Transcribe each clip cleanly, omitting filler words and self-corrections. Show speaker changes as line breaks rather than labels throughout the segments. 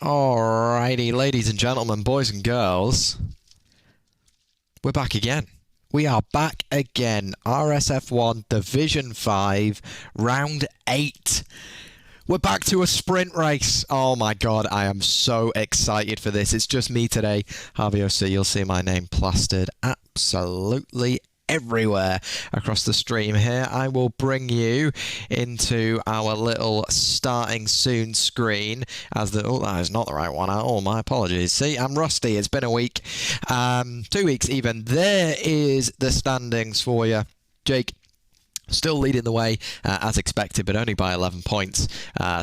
Alrighty, ladies and gentlemen, boys and girls, we're back again. We are back again. RSF1 Division 5, Round 8. We're back to a sprint race. Oh my god, I am so excited for this. It's just me today, Harvey OC. You'll see my name plastered absolutely everywhere across the stream here. I will bring you into our little starting soon screen as the... Oh, that is not the right one at all. My apologies. See, I'm rusty. It's been a week. 2 weeks even. There is the standings for you. Jake still leading the way as expected, but only by 11 points.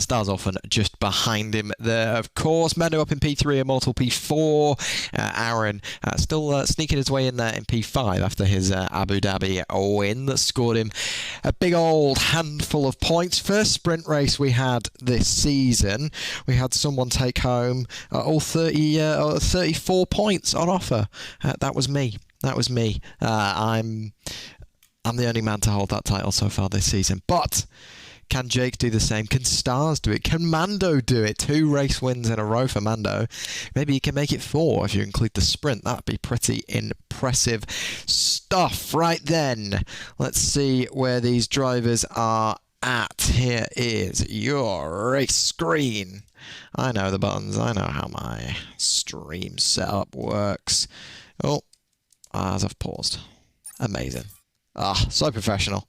Stars often just behind him there, of course. Mendo up in P3, Immortal P4. Aaron still sneaking his way in there in P5 after his Abu Dhabi win that scored him a big old handful of points. First sprint race we had this season, we had someone take home all 34 points on offer. That was me. That was me. I'm the only man to hold that title so far this season. But can Jake do the same? Can Stars do it? Can Mando do it? 2 race wins in a row for Mando. Maybe he can make it 4 if you include the sprint. That'd be pretty impressive stuff. Right then, let's see where these drivers are at. Here is your race screen. I know the buttons. I know how my stream setup works. Oh, as I've paused. Amazing. Ah, so professional.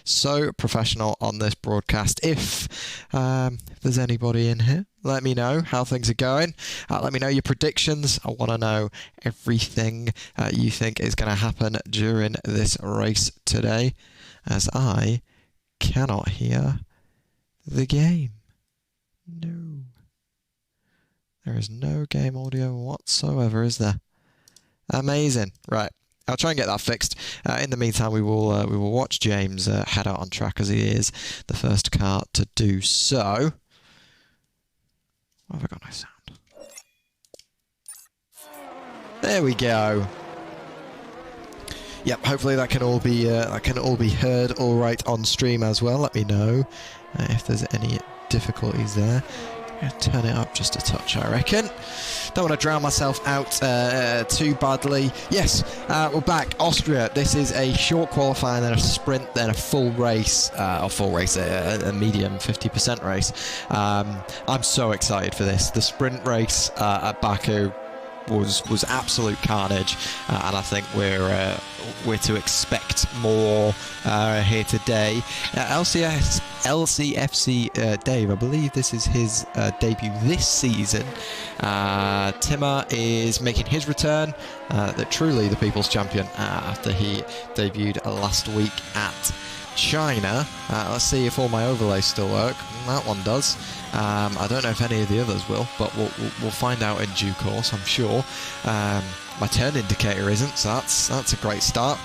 So professional on this broadcast. If there's anybody in here, let me know how things are going. Let me know your predictions. I want to know everything you think is going to happen during this race today, as I cannot hear the game. No. There is no game audio whatsoever, is there? Amazing. Right. I'll try and get that fixed. In the meantime, we will watch James head out on track, as he is the first car to do so. Why have I got no sound? There we go. Yep. Hopefully that can all be heard all right on stream as well. Let me know if there's any difficulties there. Turn it up just a touch, I reckon. Don't want to drown myself out too badly. Yes, we're back. Austria. This is a short qualifying, then a sprint, then a full race, a medium 50% race. I'm so excited for this. The sprint race at Baku was absolute carnage, and I think we're to expect more here today. LCFC Dave, I believe this is his debut this season. Timmer is making his return, truly the People's Champion, after he debuted last week at China. Let's see if all my overlays still work. That one does. I don't know if any of the others will, but we'll find out in due course, I'm sure. My turn indicator isn't, so that's a great start.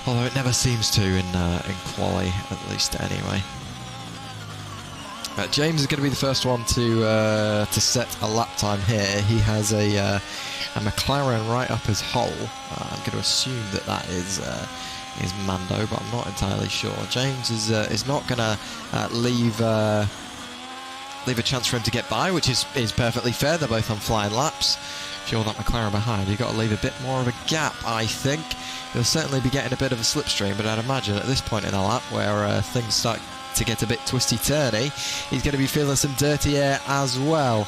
Although it never seems to in quali, at least anyway. James is going to be the first one to set a lap time here. He has a McLaren right up his hole. I'm going to assume that is Mando, but I'm not entirely sure. James is not going to leave a chance for him to get by, which is perfectly fair. They're both on flying laps. If you're that McLaren behind, you've got to leave a bit more of a gap, I think. He'll certainly be getting a bit of a slipstream, but I'd imagine at this point in the lap where things start to get a bit twisty-turny, he's going to be feeling some dirty air as well.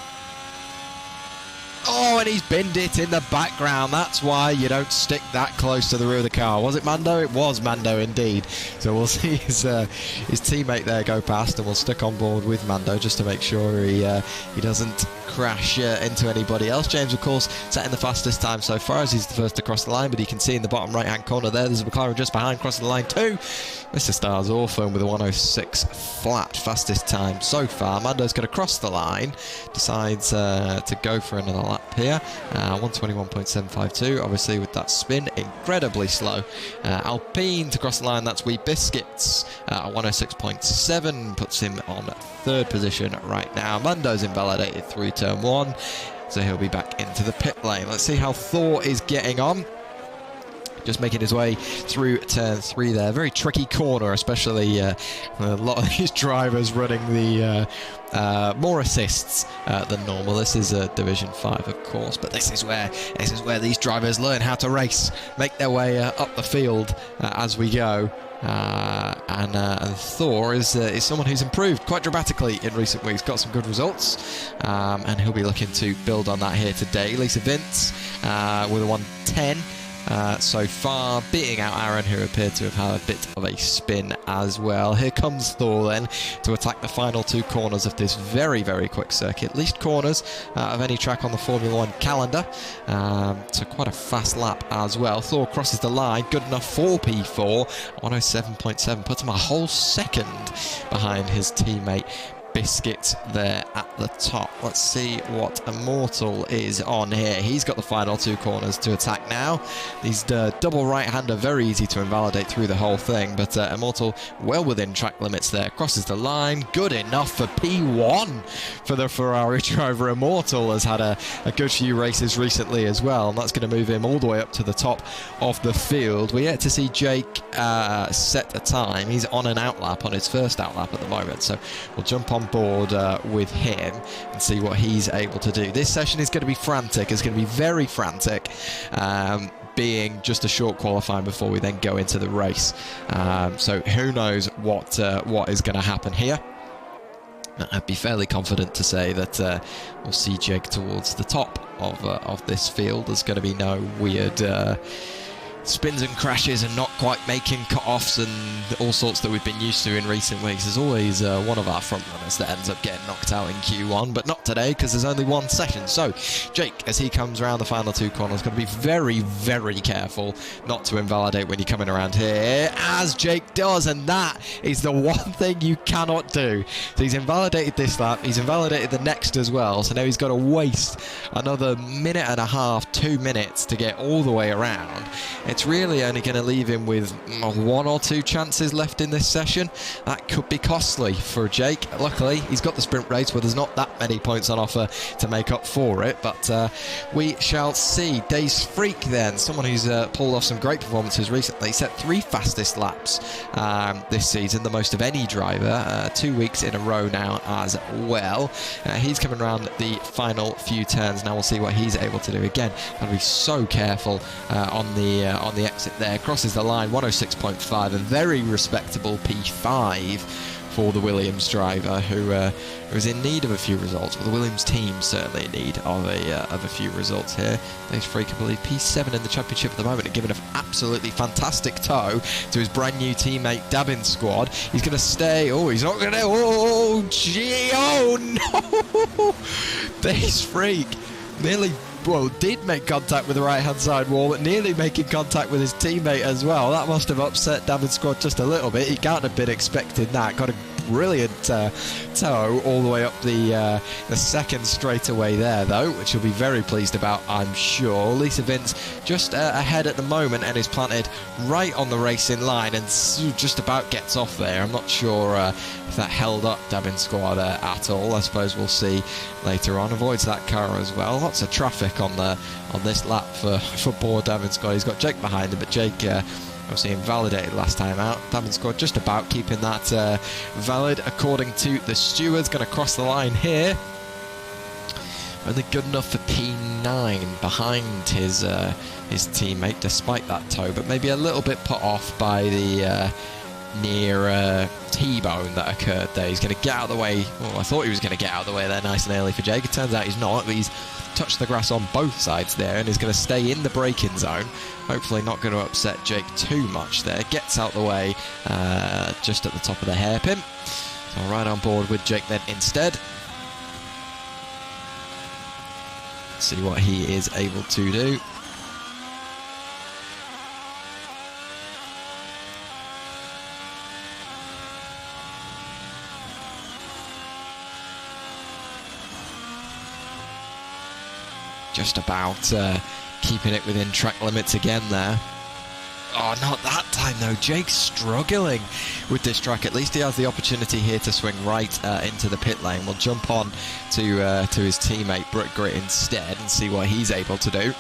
Oh, and he's binned it in the background. That's why you don't stick that close to the rear of the car. Was it Mando? It was Mando indeed. So we'll see his teammate there go past, and we'll stick on board with Mando just to make sure he doesn't crash into anybody else. James, of course, setting the fastest time so far as he's the first to cross the line, but you can see in the bottom right-hand corner there's a McLaren just behind crossing the line too. Mr. Stars Orphan with a 106 flat, fastest time so far. Mando's going to cross the line, decides to go for another lap here. 121.752, obviously with that spin, incredibly slow. Alpine to cross the line, that's Wee Biscuits. 106.7 puts him on third position right now. Mando's invalidated through turn 1, so he'll be back into the pit lane. Let's see how Thor is getting on. Just making his way through turn 3 there. Very tricky corner, especially a lot of these drivers running the more assists than normal. This is a Division 5, of course, but this is where these drivers learn how to race, make their way up the field as we go. And Thor is someone who's improved quite dramatically in recent weeks, got some good results, and he'll be looking to build on that here today. Lisa Vince with a 110 so far, beating out Aaron, who appeared to have had a bit of a spin as well. Here comes Thor then to attack the final 2 corners of this very, very quick circuit. Least corners of any track on the Formula 1 calendar, so quite a fast lap as well. Thor crosses the line, good enough for P4, 107.7, puts him a whole second behind his teammate Biscuit there at the top. Let's see what Immortal is on here. He's got the final 2 corners to attack now. These double right-hander, very easy to invalidate through the whole thing, but Immortal well within track limits there. Crosses the line, good enough for P1 for the Ferrari driver. Immortal has had a good few races recently as well, and that's going to move him all the way up to the top of the field. We're yet to see Jake set a time. He's on an outlap, on his first outlap at the moment, so we'll jump on board with him and see what he's able to do. This session is going to be frantic. It's going to be very frantic, being just a short qualifying before we then go into the race. So who knows what is going to happen here. I'd be fairly confident to say that we'll see Jake towards the top of this field. There's going to be no weird spins and crashes and not quite making cut-offs and all sorts that we've been used to in recent weeks. There's always one of our front runners that ends up getting knocked out in Q1, but not today because there's only one session. So Jake, as he comes around the final 2 corners, got to be very, very careful not to invalidate when you're coming around here, as Jake does, and that is the one thing you cannot do. So he's invalidated this lap, he's invalidated the next as well, so now he's got to waste another minute and a half, 2 minutes to get all the way around. It's really only going to leave him with 1 or 2 chances left in this session. That could be costly for Jake. Luckily, he's got the sprint race where there's not that many points on offer to make up for it, but we shall see. Days Freak then, someone who's pulled off some great performances recently, set 3 fastest laps this season, the most of any driver, 2 weeks in a row now as well. He's coming around the final few turns. Now we'll see what he's able to do. Again, got to be so careful on the exit there. Crosses the line, 106.5, a very respectable P5 for the Williams driver, who is in need of a few results. Well, the Williams team certainly in need of a few results here. Dave's Freak, I believe, P7 in the championship at the moment, and giving an absolutely fantastic tow to his brand new teammate Dabin's squad. He's going to stay. Oh, he's not going to. Oh, gee, oh no! Dave's Freak nearly. Well, did make contact with the right-hand side wall, but nearly making contact with his teammate as well. That must have upset David's squad just a little bit. He can't have been expecting that. Got a brilliant tow all the way up the second straightaway there, though, which you'll be very pleased about, I'm sure. Lisa Vince just ahead at the moment and is planted right on the racing line and just about gets off there. I'm not sure if that held up Dabin's squad at all. I suppose we'll see later on. Avoids that car as well. Lots of traffic on this lap for poor Dabin's squad. He's got Jake behind him, but Jake obviously invalidated last time out. Dabin's squad just about keeping that valid according to the stewards. Going to cross the line here. Only good enough for P9 behind his teammate despite that tow, but maybe a little bit put off by the near T-bone that occurred there. He's going to get out of the way. Oh, I thought he was going to get out of the way there nice and early for Jake. It turns out he's not, but he's touched the grass on both sides there and is going to stay in the braking zone. Hopefully not going to upset Jake too much there. Gets out the way just at the top of the hairpin. So right on board with Jake then instead. See what he is able to do. Just about keeping it within track limits again there. Oh, not that time though. Jake's struggling with this track. At least he has the opportunity here to swing right into the pit lane. We'll jump on to his teammate Brooke Grit instead and see what he's able to do.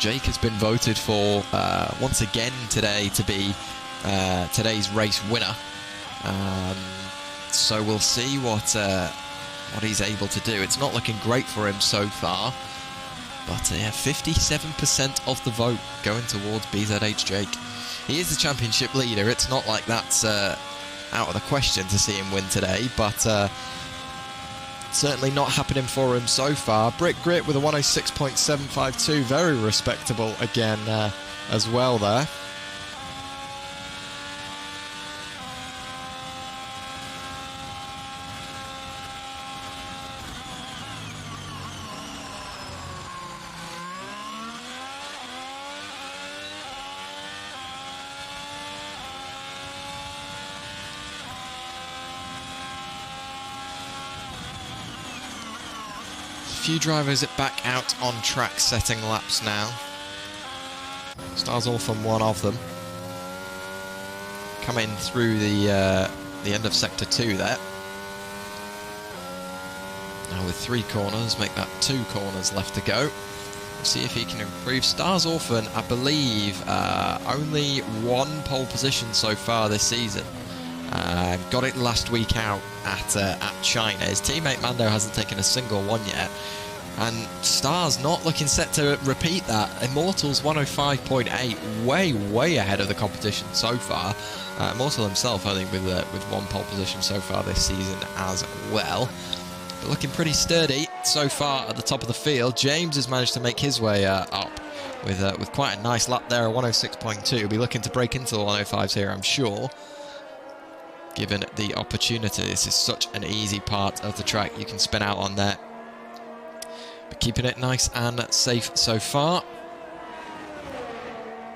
Jake has been voted for once again today to be today's race winner. So we'll see what he's able to do. It's not looking great for him so far, but yeah, 57% of the vote going towards BZH Jake. He is the championship leader. It's not like that's out of the question to see him win today, but certainly not happening for him so far. Brick Grit with a 106.752, very respectable again as well there. Few drivers back out on track setting laps now. Stars Orphan, one of them. Coming through the end of sector 2 there. Now with 3 corners, make that 2 corners left to go. We'll see if he can improve. Stars Orphan, I believe, only 1 pole position so far this season. Got it last week out at China. His teammate Mando hasn't taken a single one yet. And Stars not looking set to repeat that. Immortal's 105.8, way ahead of the competition so far. Immortal himself only with 1 pole position so far this season as well. But looking pretty sturdy so far at the top of the field. James has managed to make his way up with quite a nice lap there, a 106.2. He'll be looking to break into the 105s here, I'm sure, given the opportunity. This is such an easy part of the track you can spin out on there. But keeping it nice and safe so far.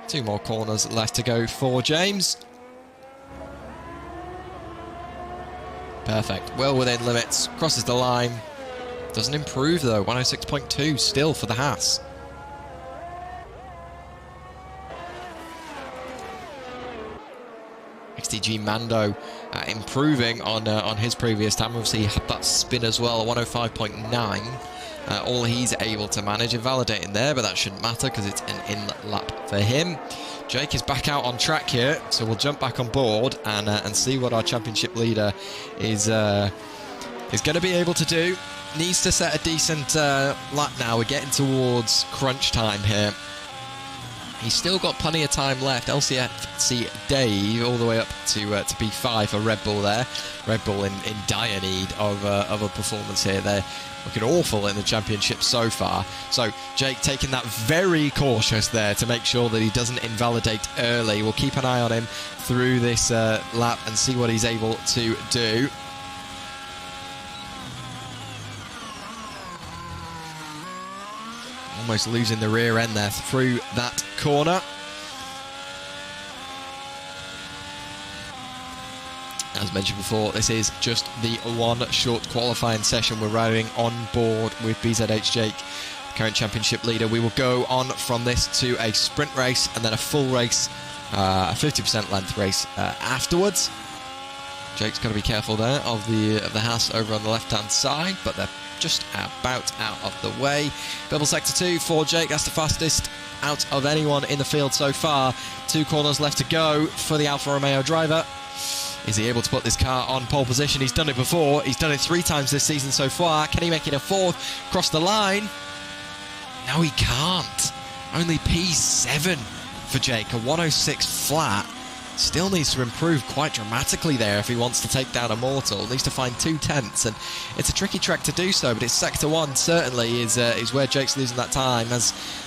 2 more corners left to go for James. Perfect. Well within limits. Crosses the line. Doesn't improve though. 106.2 still for the Haas. XTG Mando improving on his previous time. Obviously, he had that spin as well, 105.9. All he's able to manage, invalidating there, but that shouldn't matter because it's an in lap for him. Jake is back out on track here, so we'll jump back on board and see what our championship leader is going to be able to do. Needs to set a decent lap now. We're getting towards crunch time here. He's still got plenty of time left. LCFC Dave all the way up to P5 for Red Bull there. Red Bull in dire need of a performance here. They're looking awful in the championship so far. So Jake taking that very cautious there to make sure that he doesn't invalidate early. We'll keep an eye on him through this lap and see what he's able to do. Almost losing the rear end there through that corner. As mentioned before, this is just the 1 short qualifying session. We're riding on board with BZH Jake, current championship leader. We will go on from this to a sprint race and then a full race, a 50% length race afterwards. Jake's got to be careful there of the Haas over on the left-hand side, but they're just about out of the way. Double sector 2 for Jake. That's the fastest out of anyone in the field so far. 2 corners left to go for the Alfa Romeo driver. Is he able to put this car on pole position? He's done it before. He's done it 3 times this season so far. Can he make it a 4th? Cross the line? No, he can't. Only P7 for Jake. A 106 flat. Still needs to improve quite dramatically there if he wants to take down Immortal. Needs to find 2 tenths, and it's a tricky track to do so, but it's sector 1 certainly is where Jake's losing that time. As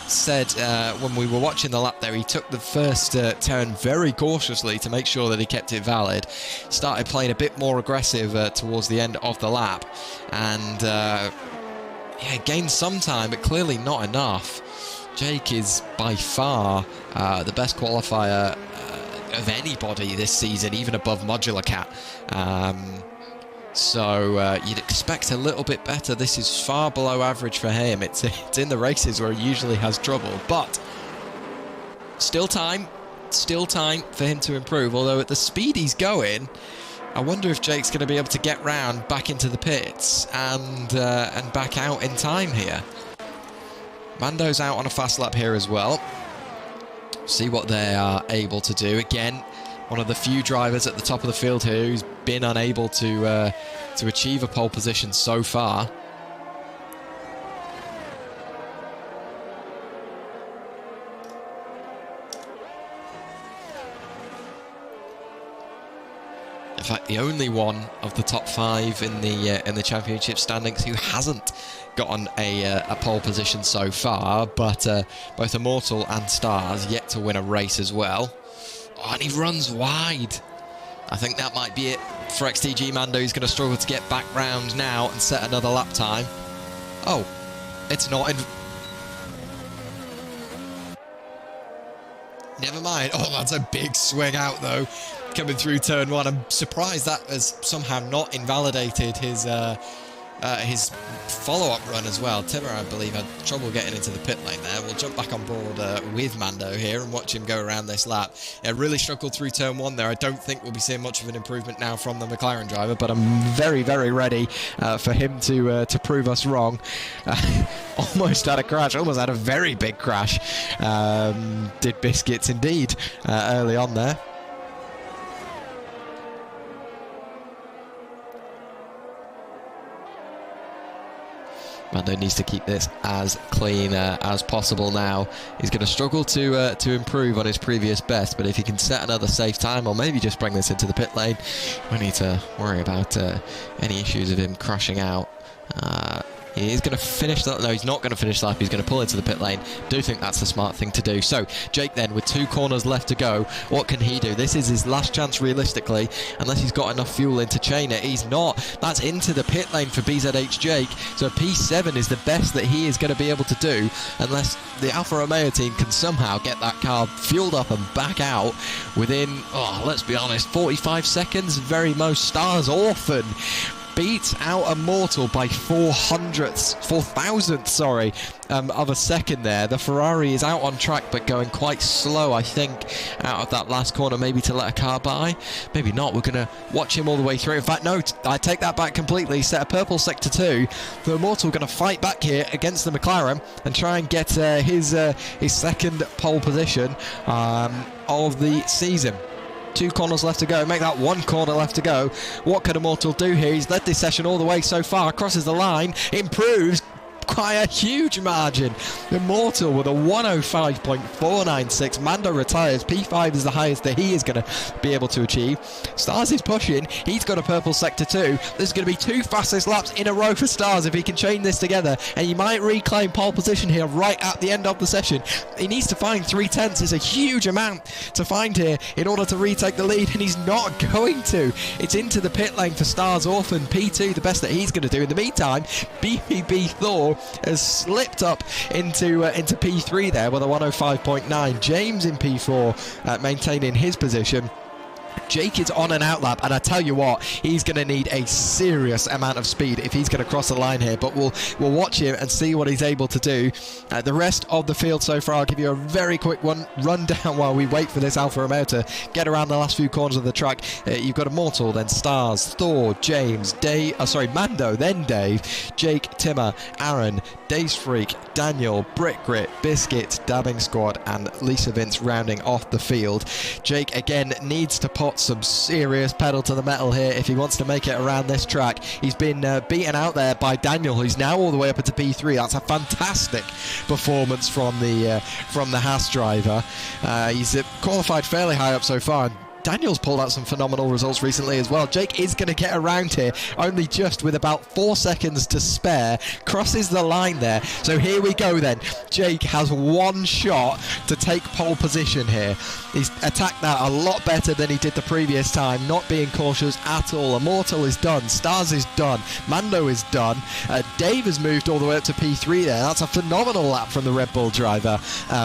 said when we were watching the lap there, he took the first turn very cautiously to make sure that he kept it valid. Started playing a bit more aggressive towards the end of the lap, and yeah, gained some time, but clearly not enough. Jake is by far the best qualifier of anybody this season, even above Modular Cat. So you'd expect a little bit better. This is far below average for him. It's in the races where he usually has trouble, but still time for him to improve. Although at the speed he's going, I wonder if Jake's going to be able to get round back into the pits and back out in time here. Mando's out on a fast lap here as well. See what they are able to do. Again, one of the few drivers at the top of the field here who's been unable to achieve a pole position so far. In fact, the only one of the top 5 in the championship standings who hasn't gotten a pole position so far, but both Immortal and Stars yet to win a race as well. Oh, and he runs wide. I think that might be it for XTG Mando. He's going to struggle to get back round now and set another lap time. Oh, it's not in... Never mind. Oh, that's a big swing out, though, coming through turn 1. I'm surprised that has somehow not invalidated his follow-up run as well. Timmer, I believe, had trouble getting into the pit lane there. We'll jump back on board with Mando here and watch him go around this lap. Really struggled through turn 1 there. I don't think we'll be seeing much of an improvement now from the McLaren driver, but I'm very, very ready for him to prove us wrong. Almost had a crash, almost had a very big crash. Did Biscuits indeed early on there. Mando needs to keep this as clean as possible now. He's going to struggle to improve on his previous best, but if he can set another safe time or maybe just bring this into the pit lane, we need to worry about any issues of him crashing out. He is going to finish that. No, he's not going to finish the lap. He's going to pull into the pit lane. Do think that's the smart thing to do. So Jake then, with 2 corners left to go, what can he do? This is his last chance realistically, unless he's got enough fuel in to chain it. He's not. That's into the pit lane for BZH Jake. So P7 is the best that he is going to be able to do, unless the Alfa Romeo team can somehow get that car fueled up and back out within, oh, let's be honest, 45 seconds. Very most. Stars Orphan beats out Immortal by 4,000th, sorry, of a second there. The Ferrari is out on track, but going quite slow, I think, out of that last corner, maybe to let a car by. Maybe not. We're going to watch him all the way through. In fact, no, I take that back completely. Set a purple sector 2. The Immortal going to fight back here against the McLaren and try and get his second pole position of the season. 2 corners left to go. Make that 1 corner left to go. What can Immortal do here? He's led this session all the way so far. Crosses the line. Improves quite a huge margin. Immortal with a 105.496. Mando retires. P5 is the highest that he is going to be able to achieve. Stars is pushing. He's got a purple sector 2. There's going to be 2 fastest laps in a row for Stars if he can chain this together, and he might reclaim pole position here right at the end of the session. He needs to find 3/10. It's a huge amount to find here in order to retake the lead, and he's not going to. It's into the pit lane for Stars Orphan. P2 the best that he's going to do. In the meantime, BBB Thor has slipped up into P3 there with a 105.9. James in P4 maintaining his position. Jake is on an outlap, and I tell you what, he's going to need a serious amount of speed if he's going to cross the line here, but we'll watch him and see what he's able to do. The rest of the field so far, I'll give you a very quick rundown while we wait for this Alfa Romeo to get around the last few corners of the track. You've got Immortal, then Stars, Thor, James, Mando, then Dave, Jake, Timmer, Aaron, Days Freak, Daniel, Brick Grit, Biscuit, Dabbing Squad, and Lisa Vince rounding off the field. Jake again needs to put some serious pedal to the metal here if he wants to make it around this track. He's been beaten out there by Daniel, who's now all the way up into P3. That's a fantastic performance from the Haas driver. He's qualified fairly high up so far. Daniel's pulled out some phenomenal results recently as well. Jake is going to get around here, only just with about 4 seconds to spare. Crosses the line there. So here we go then. Jake has 1 shot to take pole position here. He's attacked that a lot better than he did the previous time, not being cautious at all. Immortal is done. Stars is done. Mando is done. Dave has moved all the way up to P3 there. That's a phenomenal lap from the Red Bull driver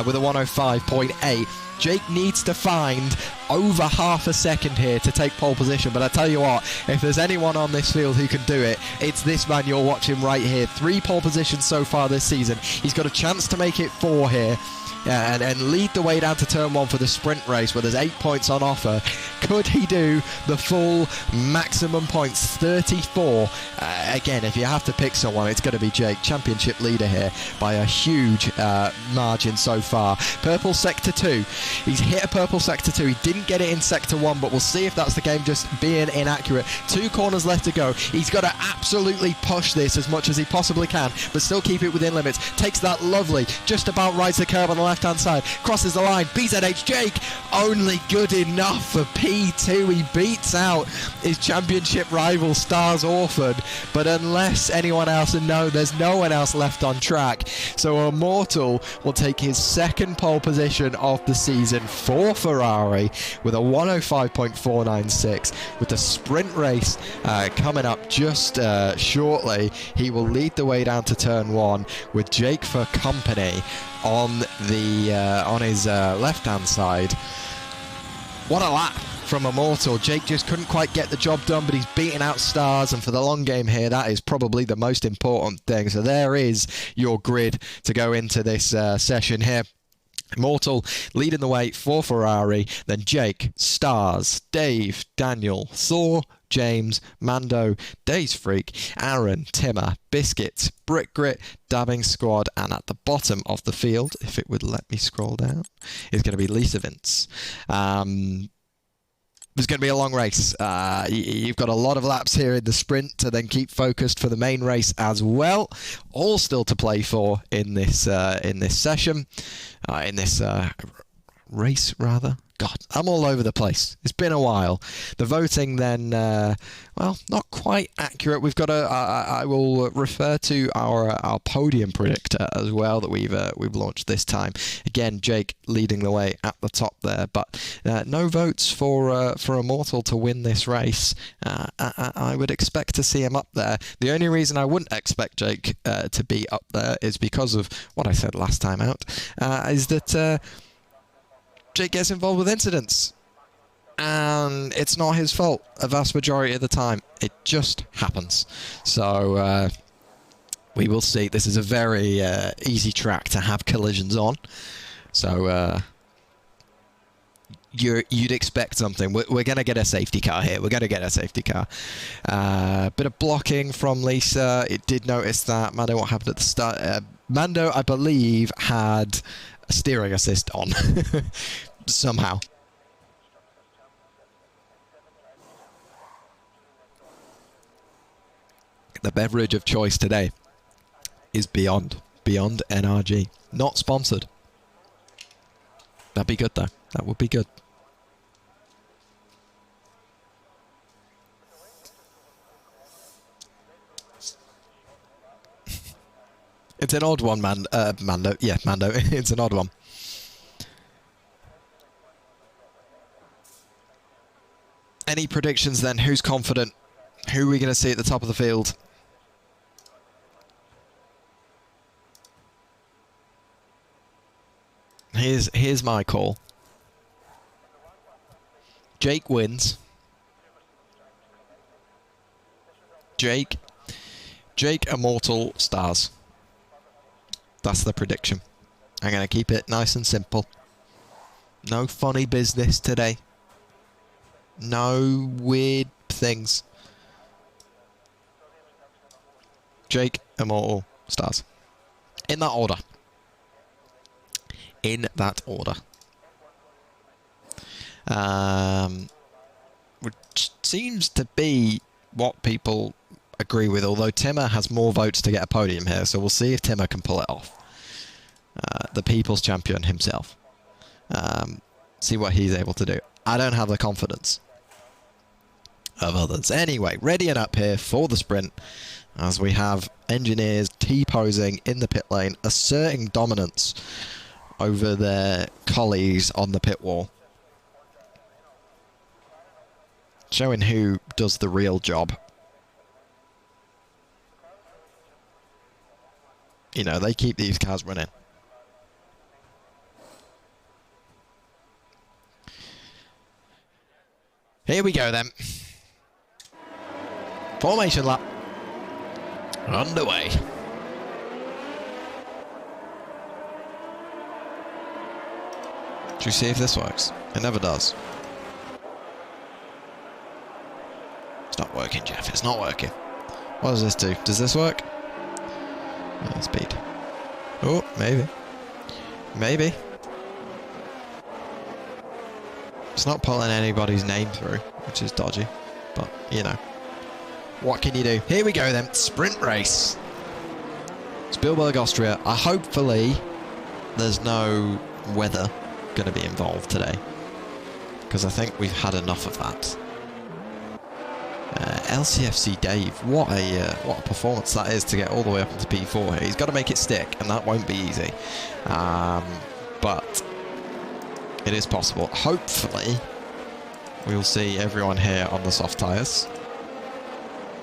with a 105.8. Jake needs to find over half a second here to take pole position, but I tell you what, if there's anyone on this field who can do it, it's this man you're watching right here. 3 pole positions so far this season. He's got a chance to make it 4 here. And lead the way down to turn 1 for the sprint race where there's 8 points on offer. Could he do the full maximum points, 34? Again, if you have to pick someone, it's going to be Jake, championship leader here by a huge margin so far. Purple Sector 2. He's hit a purple Sector 2. He didn't get it in Sector 1, but we'll see if that's the game just being inaccurate. 2 corners left to go. He's got to absolutely push this as much as he possibly can, but still keep it within limits. Takes that lovely, just about rides the curve on the left-hand side. Crosses the line. BZH Jake, only good enough for P2. He beats out his championship rival Stars Orphan, but unless anyone else, and no, there's no one else left on track, so Immortal will take his second pole position of the season for Ferrari with a 105.496. With the sprint race coming up just shortly, he will lead the way down to turn 1 with Jake for company on his left-hand side. What a lap from Immortal. Jake just couldn't quite get the job done, but he's beating out Stars, and for the long game here, that is probably the most important thing. So there is your grid to go into this session here. Immortal leading the way for Ferrari, then Jake, Stars, Dave, Daniel, Thor, James, Mando, Days Freak, Aaron, Timmer, Biscuit, Brick Grit, Dabbing Squad, and at the bottom of the field, if it would let me scroll down, is going to be Lisa Vince. There's going to be a long race. You've got a lot of laps here in the sprint to then keep focused for the main race as well. All still to play for in this session, in this race rather. God, I'm all over the place. It's been a while. The voting then, well, not quite accurate. We've got I will refer to our podium predictor as well that we've launched this time. Again, Jake leading the way at the top there, but no votes for Immortal to win this race. I would expect to see him up there. The only reason I wouldn't expect Jake to be up there is because of what I said last time out, is that Jake gets involved with incidents, and it's not his fault a vast majority of the time. It just happens. So we will see. This is a very easy track to have collisions on, so you'd expect something. We're going to get a safety car here. We're going to get a safety car. Bit of blocking from Lisa. It did notice that. Mando, what happened at the start? Mando, I believe, had a steering assist on somehow. The beverage of choice today is Beyond NRG. Not sponsored. That'd be good though. That would be good. It's an odd one, Mando. Yeah, Mando. It's an odd one. Any predictions then? Who's confident? Who are we going to see at the top of the field? Here's my call. Jake wins. Jake, Immortal, Stars. That's the prediction. I'm going to keep it nice and simple. No funny business today. No weird things. Jake, Immortal, Stars. In that order. In that order. Which seems to be what people agree with, although Timmer has more votes to get a podium here, so we'll see if Timmer can pull it off. The people's champion himself. See what he's able to do. I don't have the confidence of others. Anyway, readying up here for the sprint as we have engineers T-posing in the pit lane, asserting dominance over their colleagues on the pit wall. Showing who does the real job. You know, they keep these cars running. Here we go then. Formation lap underway. Should we see if this works? It never does. It's not working, Jeff. It's not working. What does this do? Does this work? Speed. Oh, maybe. Maybe. It's not pulling anybody's name through, which is dodgy. But, you know. What can you do? Here we go then. Sprint race. Spielberg, Austria. Hopefully, there's no weather going to be involved today. Because I think we've had enough of that. LCFC Dave, what a performance that is to get all the way up into P4 here. He's got to make it stick, and that won't be easy. But it is possible. Hopefully, we'll see everyone here on the soft tyres.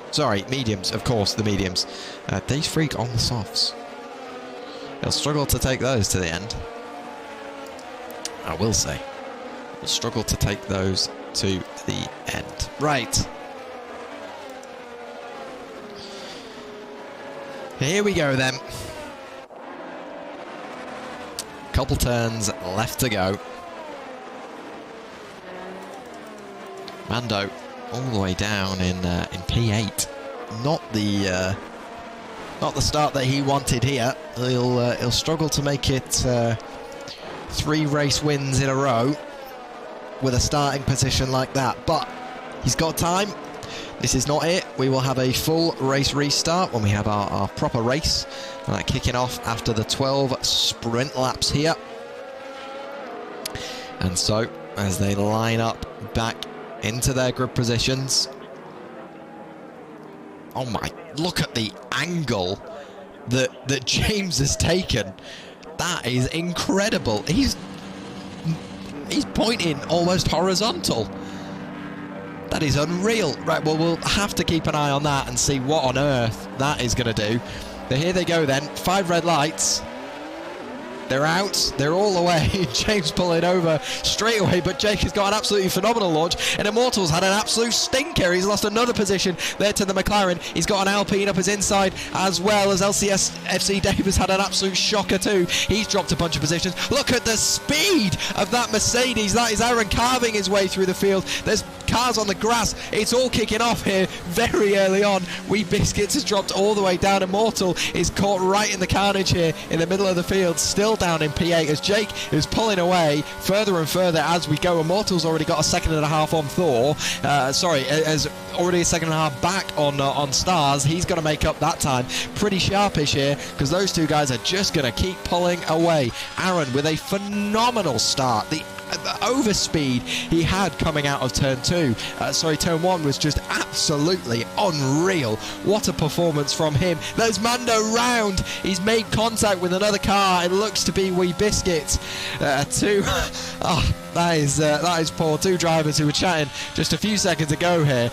Sorry, mediums, of course, the mediums. Dave Freak on the softs. He'll struggle to take those to the end. I will say. He'll struggle to take those to the end. Right. Here we go then. Couple turns left to go. Mando all the way down in P8. Not the start that he wanted here. He'll struggle to make it 3 race wins in a row with a starting position like that. But he's got time. This is not it. We will have a full race restart when we have our proper race. Kicking off after the 12 sprint laps here. And so, as they line up back into their grid positions. Oh my, look at the angle that James has taken. That is incredible. He's pointing almost horizontal. That is unreal. Right, well, we'll have to keep an eye on that and see what on earth that is going to do. But here they go then. 5 red lights. They're out. They're all away. James pulling over straight away, but Jake has got an absolutely phenomenal launch. And Immortals had an absolute stinker. He's lost another position there to the McLaren. He's got an Alpine up his inside, as well as LCS-FC Davis had an absolute shocker too. He's dropped a bunch of positions. Look at the speed of that Mercedes. That is Aaron carving his way through the field. There's cars on the grass. It's all kicking off here very early on. Wee Biscuits has dropped all the way down. Immortal is caught right in the carnage here in the middle of the field, still down in P8 as Jake is pulling away further and further as we go. Immortal's already got a 2.5 seconds on Thor. Has already a 2.5 seconds back on Stars. He's going to make up that time. Pretty sharpish here because those two guys are just going to keep pulling away. Aaron with a phenomenal start. The overspeed he had coming out of turn 1 was just absolutely unreal. What a performance from him. There's Mando round. He's made contact with another car. It looks to be Wee Biscuits. That is poor. 2 drivers who were chatting just a few seconds ago here.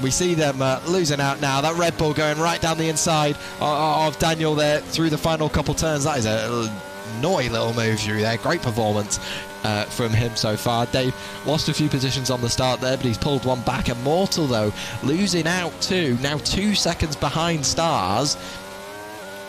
We see them losing out now. That Red Bull going right down the inside of Daniel there through the final couple turns. That is a naughty little move through there. Great performance from him so far. Dave lost a few positions on the start there, but he's pulled one back. Immortal, though, losing out too. Now 2 seconds behind Stars.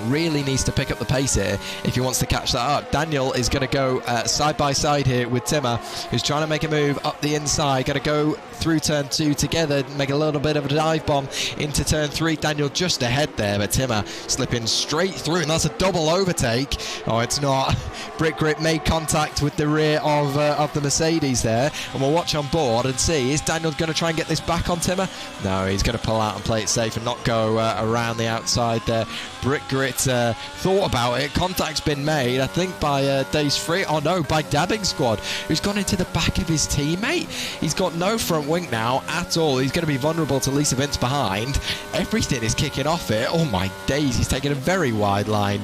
Really needs to pick up the pace here if he wants to catch that up. Daniel is going to go side by side here with Timmer, who's trying to make a move up the inside. Going to go through turn 2 together, make a little bit of a dive bomb into turn 3. Daniel just ahead there, but Timmer slipping straight through, and that's a double overtake. Oh, it's not. Brick Grip made contact with the rear of the Mercedes there, and we'll watch on board and see, is Daniel going to try and get this back on Timmer? No, he's going to pull out and play it safe and not go around the outside there. Brick Grit thought about it. Contact's been made, I think, by Days Free. Oh no, by Dabbing Squad, who's gone into the back of his teammate. He's got no front wing now at all. He's going to be vulnerable to Lisa Vince behind. Everything is kicking off here. Oh my days, he's taking a very wide line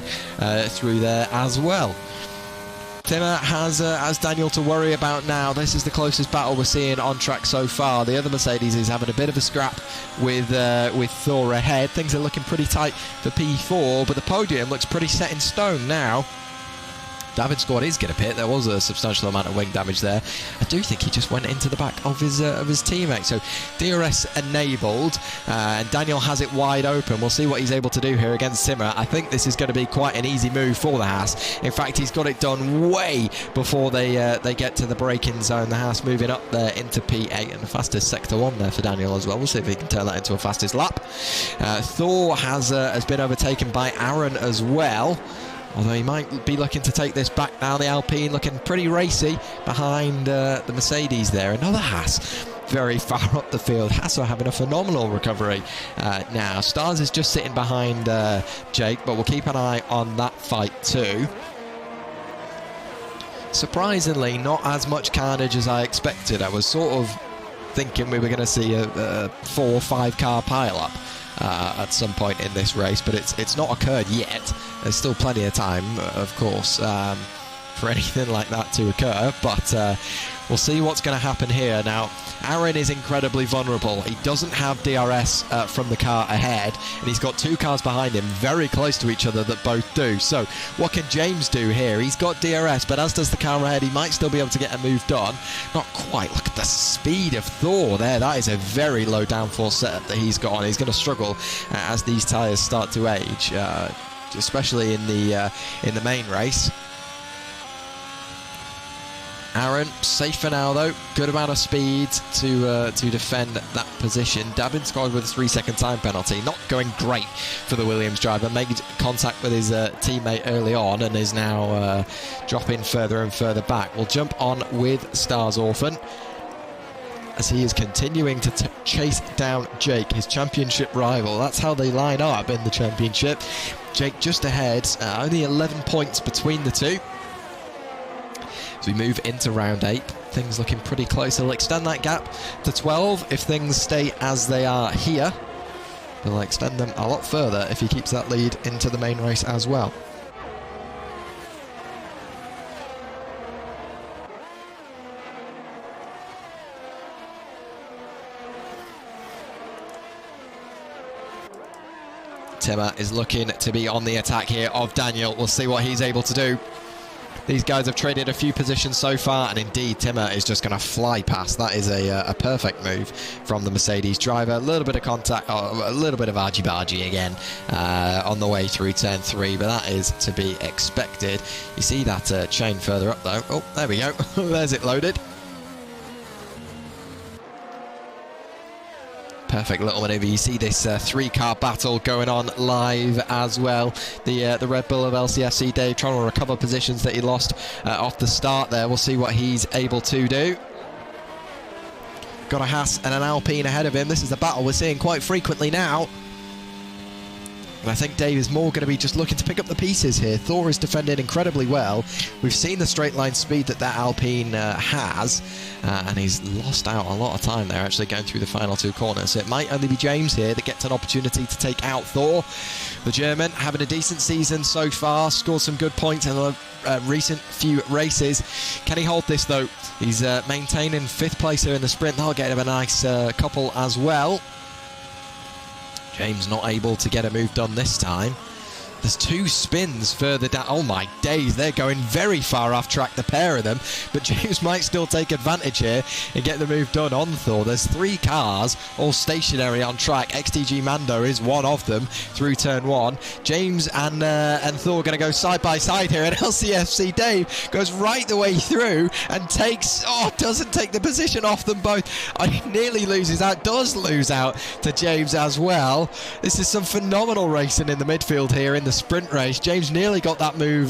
through there as well. Timmer has Daniel to worry about now. This is the closest battle we're seeing on track so far. The other Mercedes is having a bit of a scrap with Thor ahead. Things are looking pretty tight for P4, but the podium looks pretty set in stone now. David squad is going to pit. There was a substantial amount of wing damage there. I do think he just went into the back of his teammate. So DRS enabled, and Daniel has it wide open. We'll see what he's able to do here against Timmer. I think this is going to be quite an easy move for the Haas. In fact, he's got it done way before they get to the braking zone. The Haas moving up there into P8, and the fastest sector 1 there for Daniel as well. We'll see if he can turn that into a fastest lap. Thor has been overtaken by Aaron as well, although he might be looking to take this back now. The Alpine looking pretty racy behind the Mercedes there. Another Haas very far up the field. Haas are having a phenomenal recovery now. Stars is just sitting behind Jake, but we'll keep an eye on that fight too. Surprisingly, not as much carnage as I expected. I was sort of thinking we were going to see a 4 or 5 car pile-up at some point in this race, but it's not occurred yet. There's still plenty of time, of course, for anything like that to occur, but we'll see what's going to happen here. Now, Aaron is incredibly vulnerable. He doesn't have DRS from the car ahead, and he's got 2 cars behind him very close to each other that both do. So what can James do here? He's got DRS, but as does the car ahead. He might still be able to get a move done. Not quite. Look at the speed of Thor there. That is a very low downforce setup that he's got on. He's going to struggle as these tyres start to age, especially in the main race. Aaron, safe for now though. Good amount of speed to defend that position. Davin scored with a 3-second time penalty. Not going great for the Williams driver. Made contact with his teammate early on and is now dropping further and further back. We'll jump on with Stars Orphan as he is continuing to chase down Jake, his championship rival. That's how they line up in the championship. Jake just ahead, only 11 points between the two. As we move into round 8, things looking pretty close. They'll extend that gap to 12 if things stay as they are here. They'll extend them a lot further if he keeps that lead into the main race as well. Timmer is looking to be on the attack here of Daniel. We'll see what he's able to do. These guys have traded a few positions so far, and indeed Timmer is just going to fly past. That is a perfect move from the Mercedes driver. A little bit of contact, a little bit of argy-bargy again on the way through turn 3, but that is to be expected. You see that chain further up though. Oh, there we go. There's it loaded. Perfect little maneuver. You see this 3-car battle going on live as well. The Red Bull of LCFC Dave trying to recover positions that he lost off the start there. We'll see what he's able to do. Got a Haas and an Alpine ahead of him. This is a battle we're seeing quite frequently now. And I think Dave is more going to be just looking to pick up the pieces here. Thor is defended incredibly well. We've seen the straight line speed that Alpine has, and he's lost out a lot of time there actually going through the final 2 corners. So it might only be James here that gets an opportunity to take out Thor. The German having a decent season so far, scored some good points in the recent few races. Can he hold this though? He's maintaining 5th place here in the sprint. That'll get him a nice couple as well. James not able to get a move done this time. There's 2 spins further down. Oh my days, they're going very far off track, the pair of them. But James might still take advantage here and get the move done on Thor. There's 3 cars, all stationary on track. XTG Mando is one of them through turn 1. James and Thor going to go side by side here. And LCFC Dave goes right the way through and doesn't take the position off them both. Nearly loses out, does lose out to James as well. This is some phenomenal racing in the midfield here in the sprint race. James nearly got that move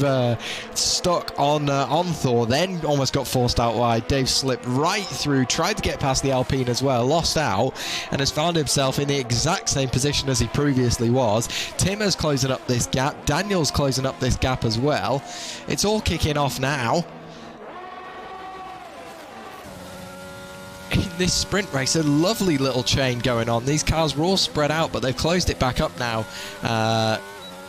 stuck on Thor, then almost got forced out wide. Dave slipped right through, tried to get past the Alpine as well, lost out, and has found himself in the exact same position as he previously was. Timmer's closing up this gap. Daniel's closing up this gap as well. It's all kicking off now. In this sprint race, a lovely little chain going on. These cars were all spread out, but they've closed it back up now.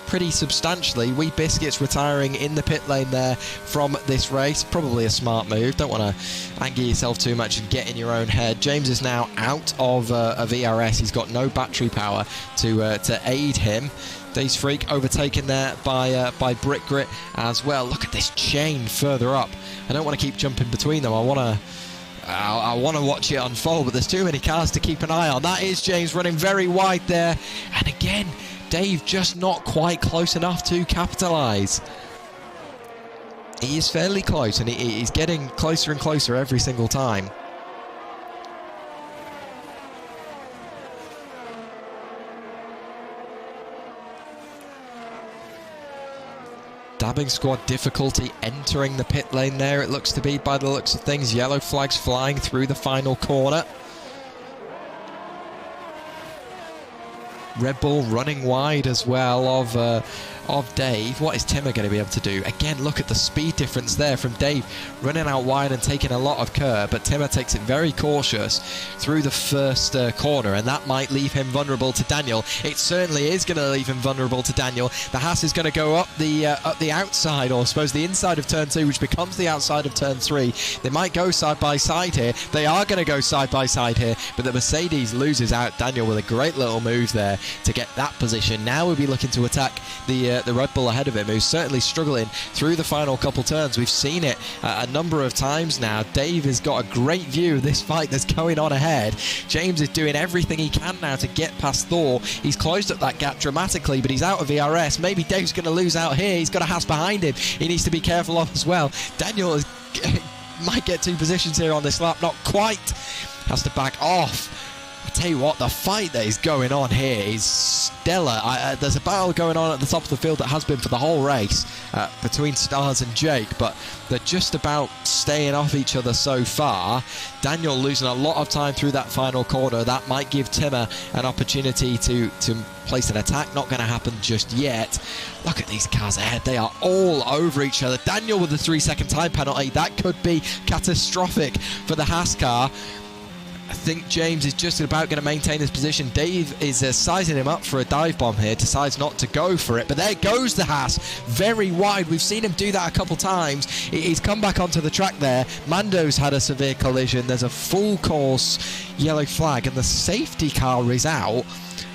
pretty substantially. Wee Biscuits retiring in the pit lane there from this race. Probably a smart move. Don't want to anger yourself too much and get in your own head. James is now out of ERS. He's got no battery power to aid him. Dave's Freak overtaken there by Brick Grit as well. Look at this chain further up. I don't want to keep jumping between them. I want to watch it unfold, but there's too many cars to keep an eye on. That is James running very wide there. And again, Dave just not quite close enough to capitalise. He is fairly close, and he's getting closer and closer every single time. Dabbing squad difficulty entering the pit lane there, it looks to be, by the looks of things. Yellow flags flying through the final corner. Red Bull running wide as well of Dave. What is Timmer going to be able to do? Again, look at the speed difference there from Dave running out wide and taking a lot of curb, but Timmer takes it very cautious through the first corner, and that might leave him vulnerable to Daniel. It certainly is going to leave him vulnerable to Daniel. The Haas is going to go up the outside, or I suppose the inside of turn 2, which becomes the outside of turn 3. They might go side by side here. They are going to go side by side here, but the Mercedes loses out Daniel with a great little move there to get that position. Now we'll be looking to attack the Red Bull ahead of him, who's certainly struggling through the final couple turns. We've seen it a number of times now. Dave has got a great view of this fight that's going on ahead. James is doing everything he can now to get past Thor. He's closed up that gap dramatically, but he's out of ERS. Maybe Dave's going to lose out here. He's got a Haas behind him he needs to be careful of as well. Daniel might get 2 positions here on this lap. Not quite. Has to back off. I tell you what, the fight that is going on here is stellar. There's a battle going on at the top of the field that has been for the whole race between Stars and Jake, but they're just about staying off each other so far. Daniel losing a lot of time through that final corner. That might give Timmer an opportunity to place an attack. Not going to happen just yet. Look at these cars ahead. They are all over each other. Daniel with the 3-second time penalty. That could be catastrophic for the Haas car. I think James is just about going to maintain his position. Dave is sizing him up for a dive bomb here, decides not to go for it, but there goes the Haas, very wide. We've seen him do that a couple times. He's come back onto the track there. Mando's had a severe collision. There's a full course yellow flag, and the safety car is out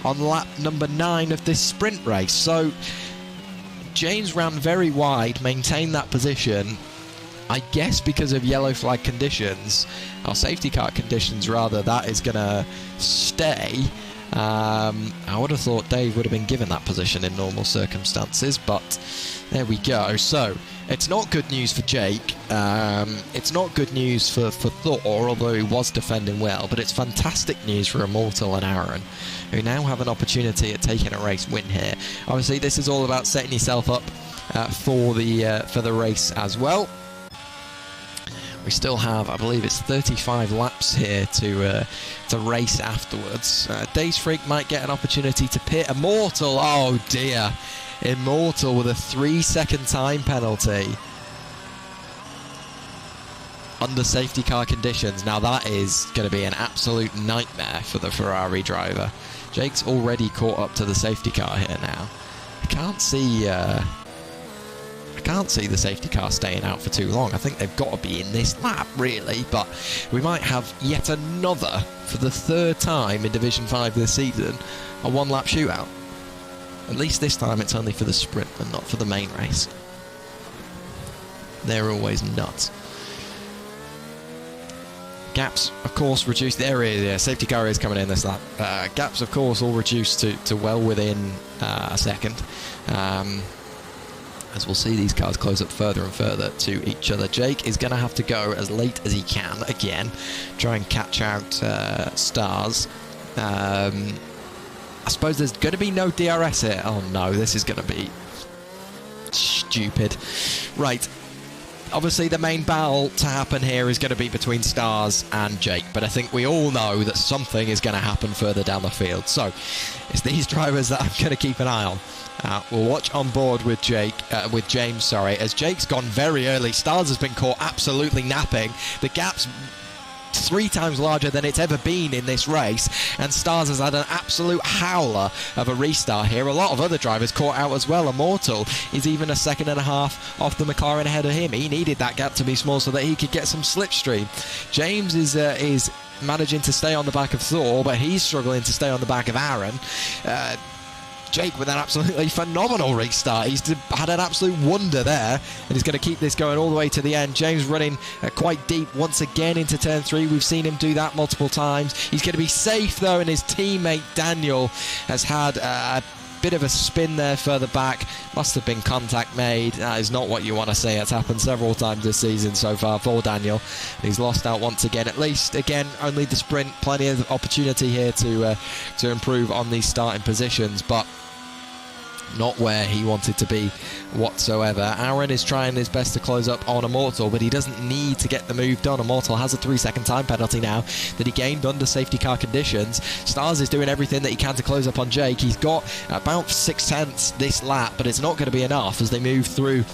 on lap number 9 of this sprint race. So James ran very wide, maintained that position. I guess because of yellow flag conditions, or safety car conditions rather, that is going to stay. I would have thought Dave would have been given that position in normal circumstances, but there we go. So it's not good news for Jake. It's not good news for Thor, although he was defending well, but it's fantastic news for Immortal and Aaron, who now have an opportunity at taking a race win here. Obviously, this is all about setting yourself up for the race as well. We still have, I believe it's 35 laps here to race afterwards. Dave's Freak might get an opportunity to pit. Immortal, oh dear. Immortal with a 3-second time penalty under safety car conditions. Now that is going to be an absolute nightmare for the Ferrari driver. Jake's already caught up to the safety car here now. I can't see the safety car staying out for too long. I think they've got to be in this lap, really, but we might have yet another, for the 3rd time in Division 5 this season, a 1-lap shootout. At least this time it's only for the sprint and not for the main race. They're always nuts. Gaps, of course, reduced. There is, yeah, safety car is coming in this lap. Gaps, of course, all reduced to well within a second. As we'll see these cars close up further and further to each other. Jake is going to have to go as late as he can again, try and catch out Stars. I suppose there's going to be no DRS here. Oh no, this is going to be stupid. Right, obviously the main battle to happen here is going to be between Stars and Jake, but I think we all know that something is going to happen further down the field. So it's these drivers that I'm going to keep an eye on. We'll watch on board with James, as Jake's gone very early. Stars has been caught absolutely napping. The gap's 3 times larger than it's ever been in this race, and Stars has had an absolute howler of a restart here. A lot of other drivers caught out as well. Immortal is even a second and a half off the McLaren ahead of him. He needed that gap to be small so that he could get some slipstream. James is managing to stay on the back of Thor, but he's struggling to stay on the back of Aaron. Jake with an absolutely phenomenal restart. He's had an absolute wonder there, and he's going to keep this going all the way to the end. James running quite deep once again into turn 3. We've seen him do that multiple times. He's going to be safe though, and his teammate Daniel has had a bit of a spin there further back. Must have been contact made. That is not what you want to say. It's happened several times this season so far for Daniel. He's lost out once again. At least, again, only the sprint. Plenty of opportunity here to improve on these starting positions, but not where he wanted to be whatsoever. Aaron is trying his best to close up on Immortal, but he doesn't need to get the move done. Immortal has a 3-second time penalty now that he gained under safety car conditions. Stars is doing everything that he can to close up on Jake. He's got about 6 tenths this lap, but it's not going to be enough as they move through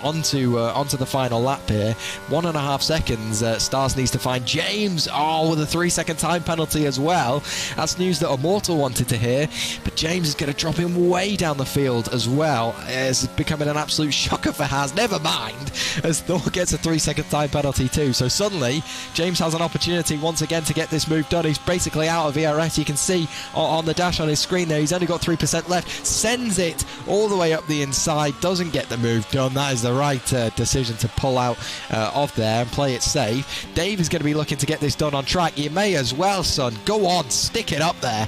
onto the final lap here. 1.5 seconds. Stars needs to find James. Oh, with a 3-second time penalty as well. That's news that Immortal wanted to hear, but James is going to drop him way down the field as well. It's becoming an absolute shocker for Haas. Never mind, as Thor gets a 3-second time penalty too. So suddenly James has an opportunity once again to get this move done. He's basically out of ERS. You can see on the dash on his screen there, he's only got 3% left. Sends it all the way up the inside. Doesn't get the move done. That is the right decision to pull out of there and play it safe. Dave is going to be looking to get this done on track. You may as well, son. Go on, stick it up there.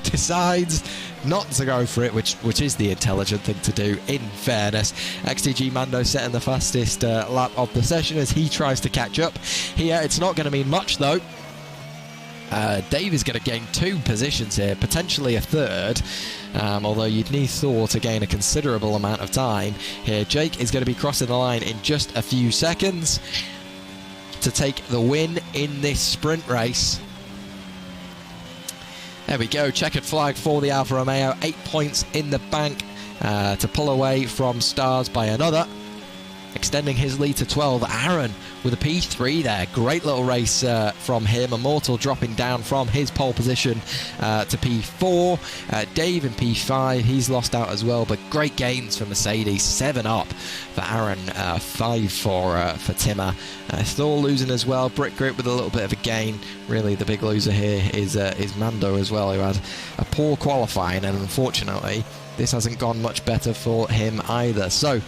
Decides not to go for it, which is the intelligent thing to do, in fairness. XTG Mando setting the fastest lap of the session as he tries to catch up. Here, it's not going to mean much, though. Dave is going to gain 2 positions here, potentially a third, although you'd need Thor to gain a considerable amount of time. Here, Jake is going to be crossing the line in just a few seconds to take the win in this sprint race. There we go, checkered flag for the Alfa Romeo, 8 points in the bank to pull away from Stars by another, extending his lead to 12. Aaron with a P3 there, great little race from him. Immortal dropping down from his pole position to P4. Dave in P5, he's lost out as well, but great gains for Mercedes. 7 up for Aaron, 5 for Timmer. Thor losing as well. Brick Grip with a little bit of a gain. Really, the big loser here is Mando as well, who had a poor qualifying, and unfortunately, this hasn't gone much better for him either. So,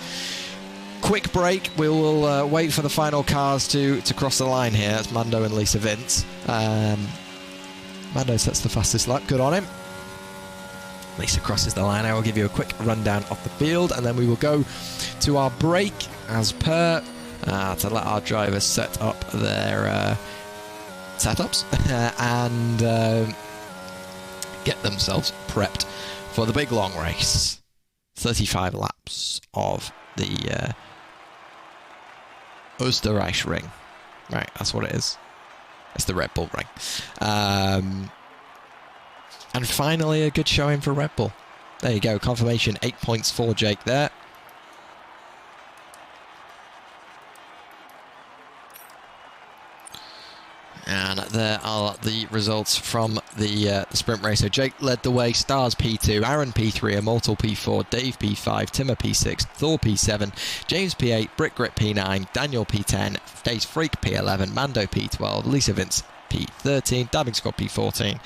quick break. We will wait for the final cars to cross the line here. That's Mando and Lisa Vince. Mando sets the fastest lap. Good on him. Lisa crosses the line. I will give you a quick rundown of the field, and then we will go to our break as per to let our drivers set up their setups and get themselves prepped for the big long race. 35 laps of the Österreich ring. Right, that's what it is. It's the Red Bull ring. And finally, a good showing for Red Bull. There you go, confirmation, 8 points for Jake there. And there are the results from the sprint race. So Jake led the way, Stars P2, Aaron P3, Immortal P4, Dave P5, Timmer P6, Thor P7, James P8, Brick Grip P9, Daniel P10, Dave's Freak P11, Mando P12, Lisa Vince P13, Dabbing Squad P14,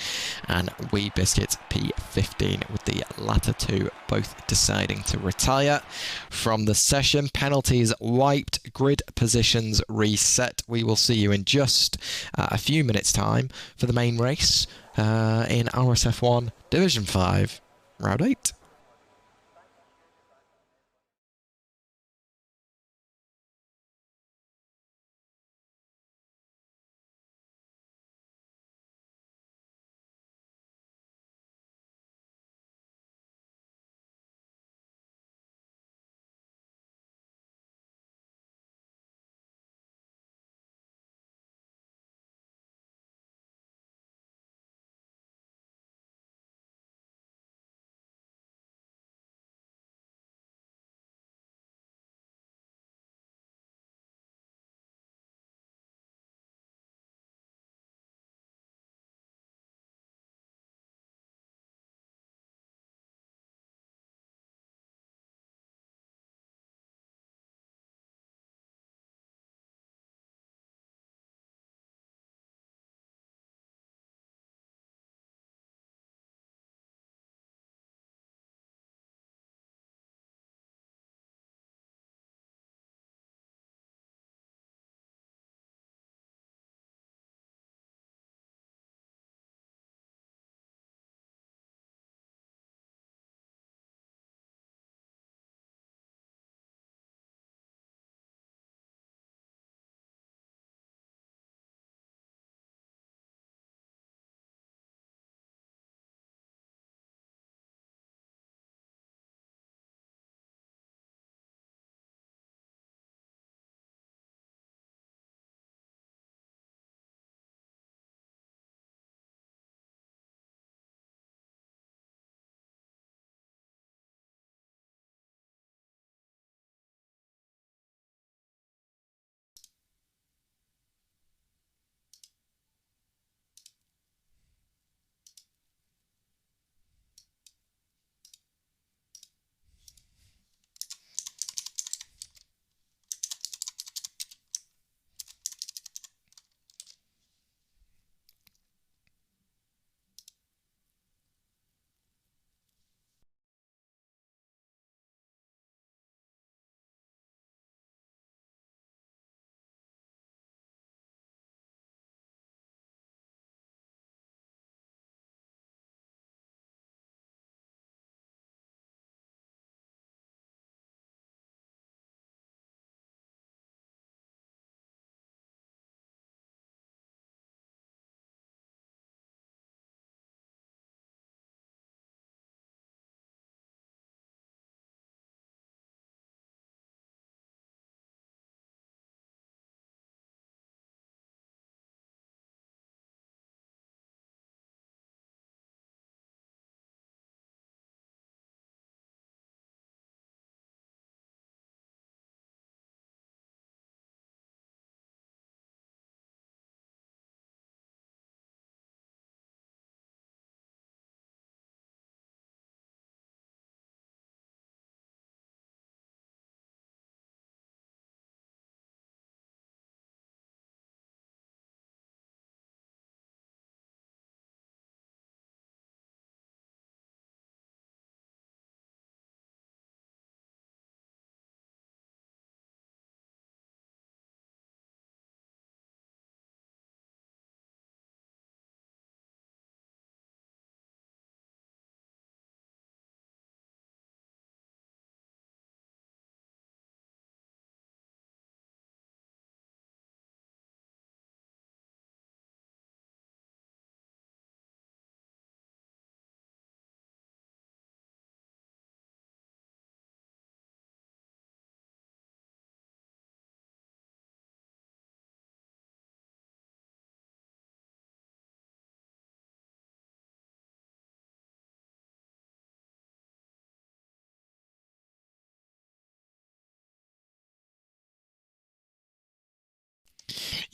and Wee Biscuits P15, with the latter two both deciding to retire from the session. Penalties wiped, grid positions reset. We will see you in just a few minutes' time for the main race in RSF1 Division 5, Round 8.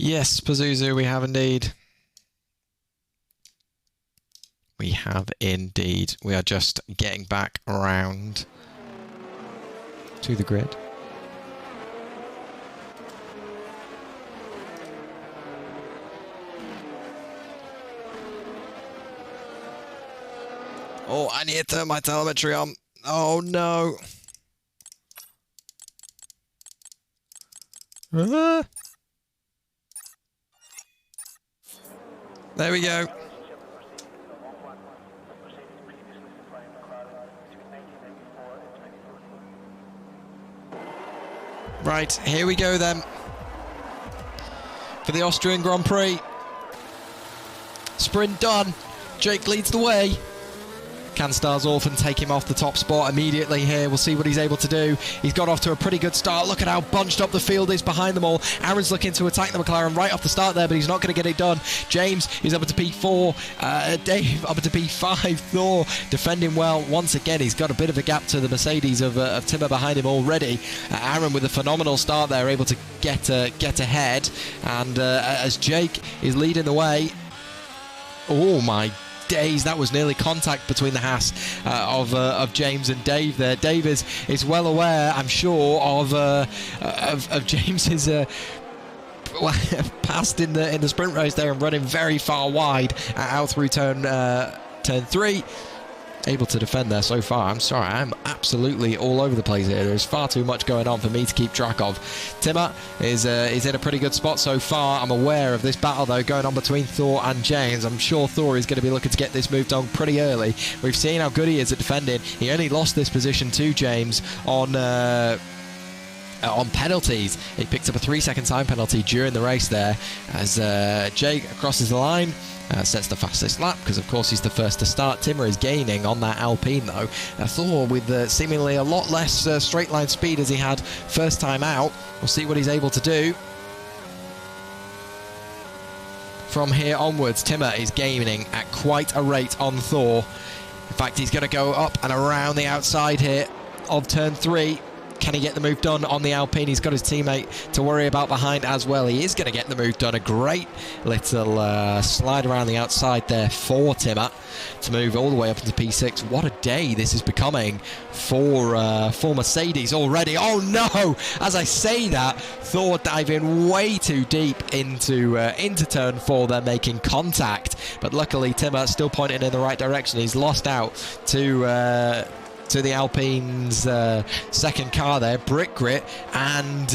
Yes, Pazuzu, we have indeed. We have indeed. We are just getting back around to the grid. Oh, I need to turn my telemetry on. Oh, no. There we go. Right, here we go then. For the Austrian Grand Prix. Sprint done. Jake leads the way. Can Stars Orphan take him off the top spot immediately here? We'll see what he's able to do. He's got off to a pretty good start. Look at how bunched up the field is behind them all. Aaron's looking to attack the McLaren right off the start there, but he's not going to get it done. James is up into P4. Dave up into P5. Thor defending well. Once again, he's got a bit of a gap to the Mercedes of Timmer behind him already. Aaron with a phenomenal start there, able to get ahead. And as Jake is leading the way. Oh my days, that was nearly contact between the Haas of James and Dave there. Dave is well aware, I'm sure, of James's passed in the sprint race there and running very far wide out through turn 3. Able to defend there so far. I'm sorry, I'm absolutely all over the place here. There's far too much going on for me to keep track of. Timmer is in a pretty good spot so far. I'm aware of this battle though going on between Thor and James. I'm sure Thor is going to be looking to get this moved on pretty early. We've seen how good he is at defending. He only lost this position to James on penalties. He picked up a 3-second time penalty during the race there as Jake crosses the line. Sets the fastest lap because of course he's the first to start. Timmer is gaining on that Alpine though. Thor with seemingly a lot less straight line speed as he had first time out. We'll see what he's able to do. From here onwards, Timmer is gaining at quite a rate on Thor. In fact, he's going to go up and around the outside here of turn 3. Can he get the move done on the Alpine? He's got his teammate to worry about behind as well. He is going to get the move done. A great little slide around the outside there for Timmer to move all the way up into P6. What a day this is becoming for Mercedes already. Oh no! As I say that, Thor diving way too deep into turn 4. They're making contact, but luckily Timmer still pointing in the right direction. He's lost out to the Alpine's second car there. Brick Grit and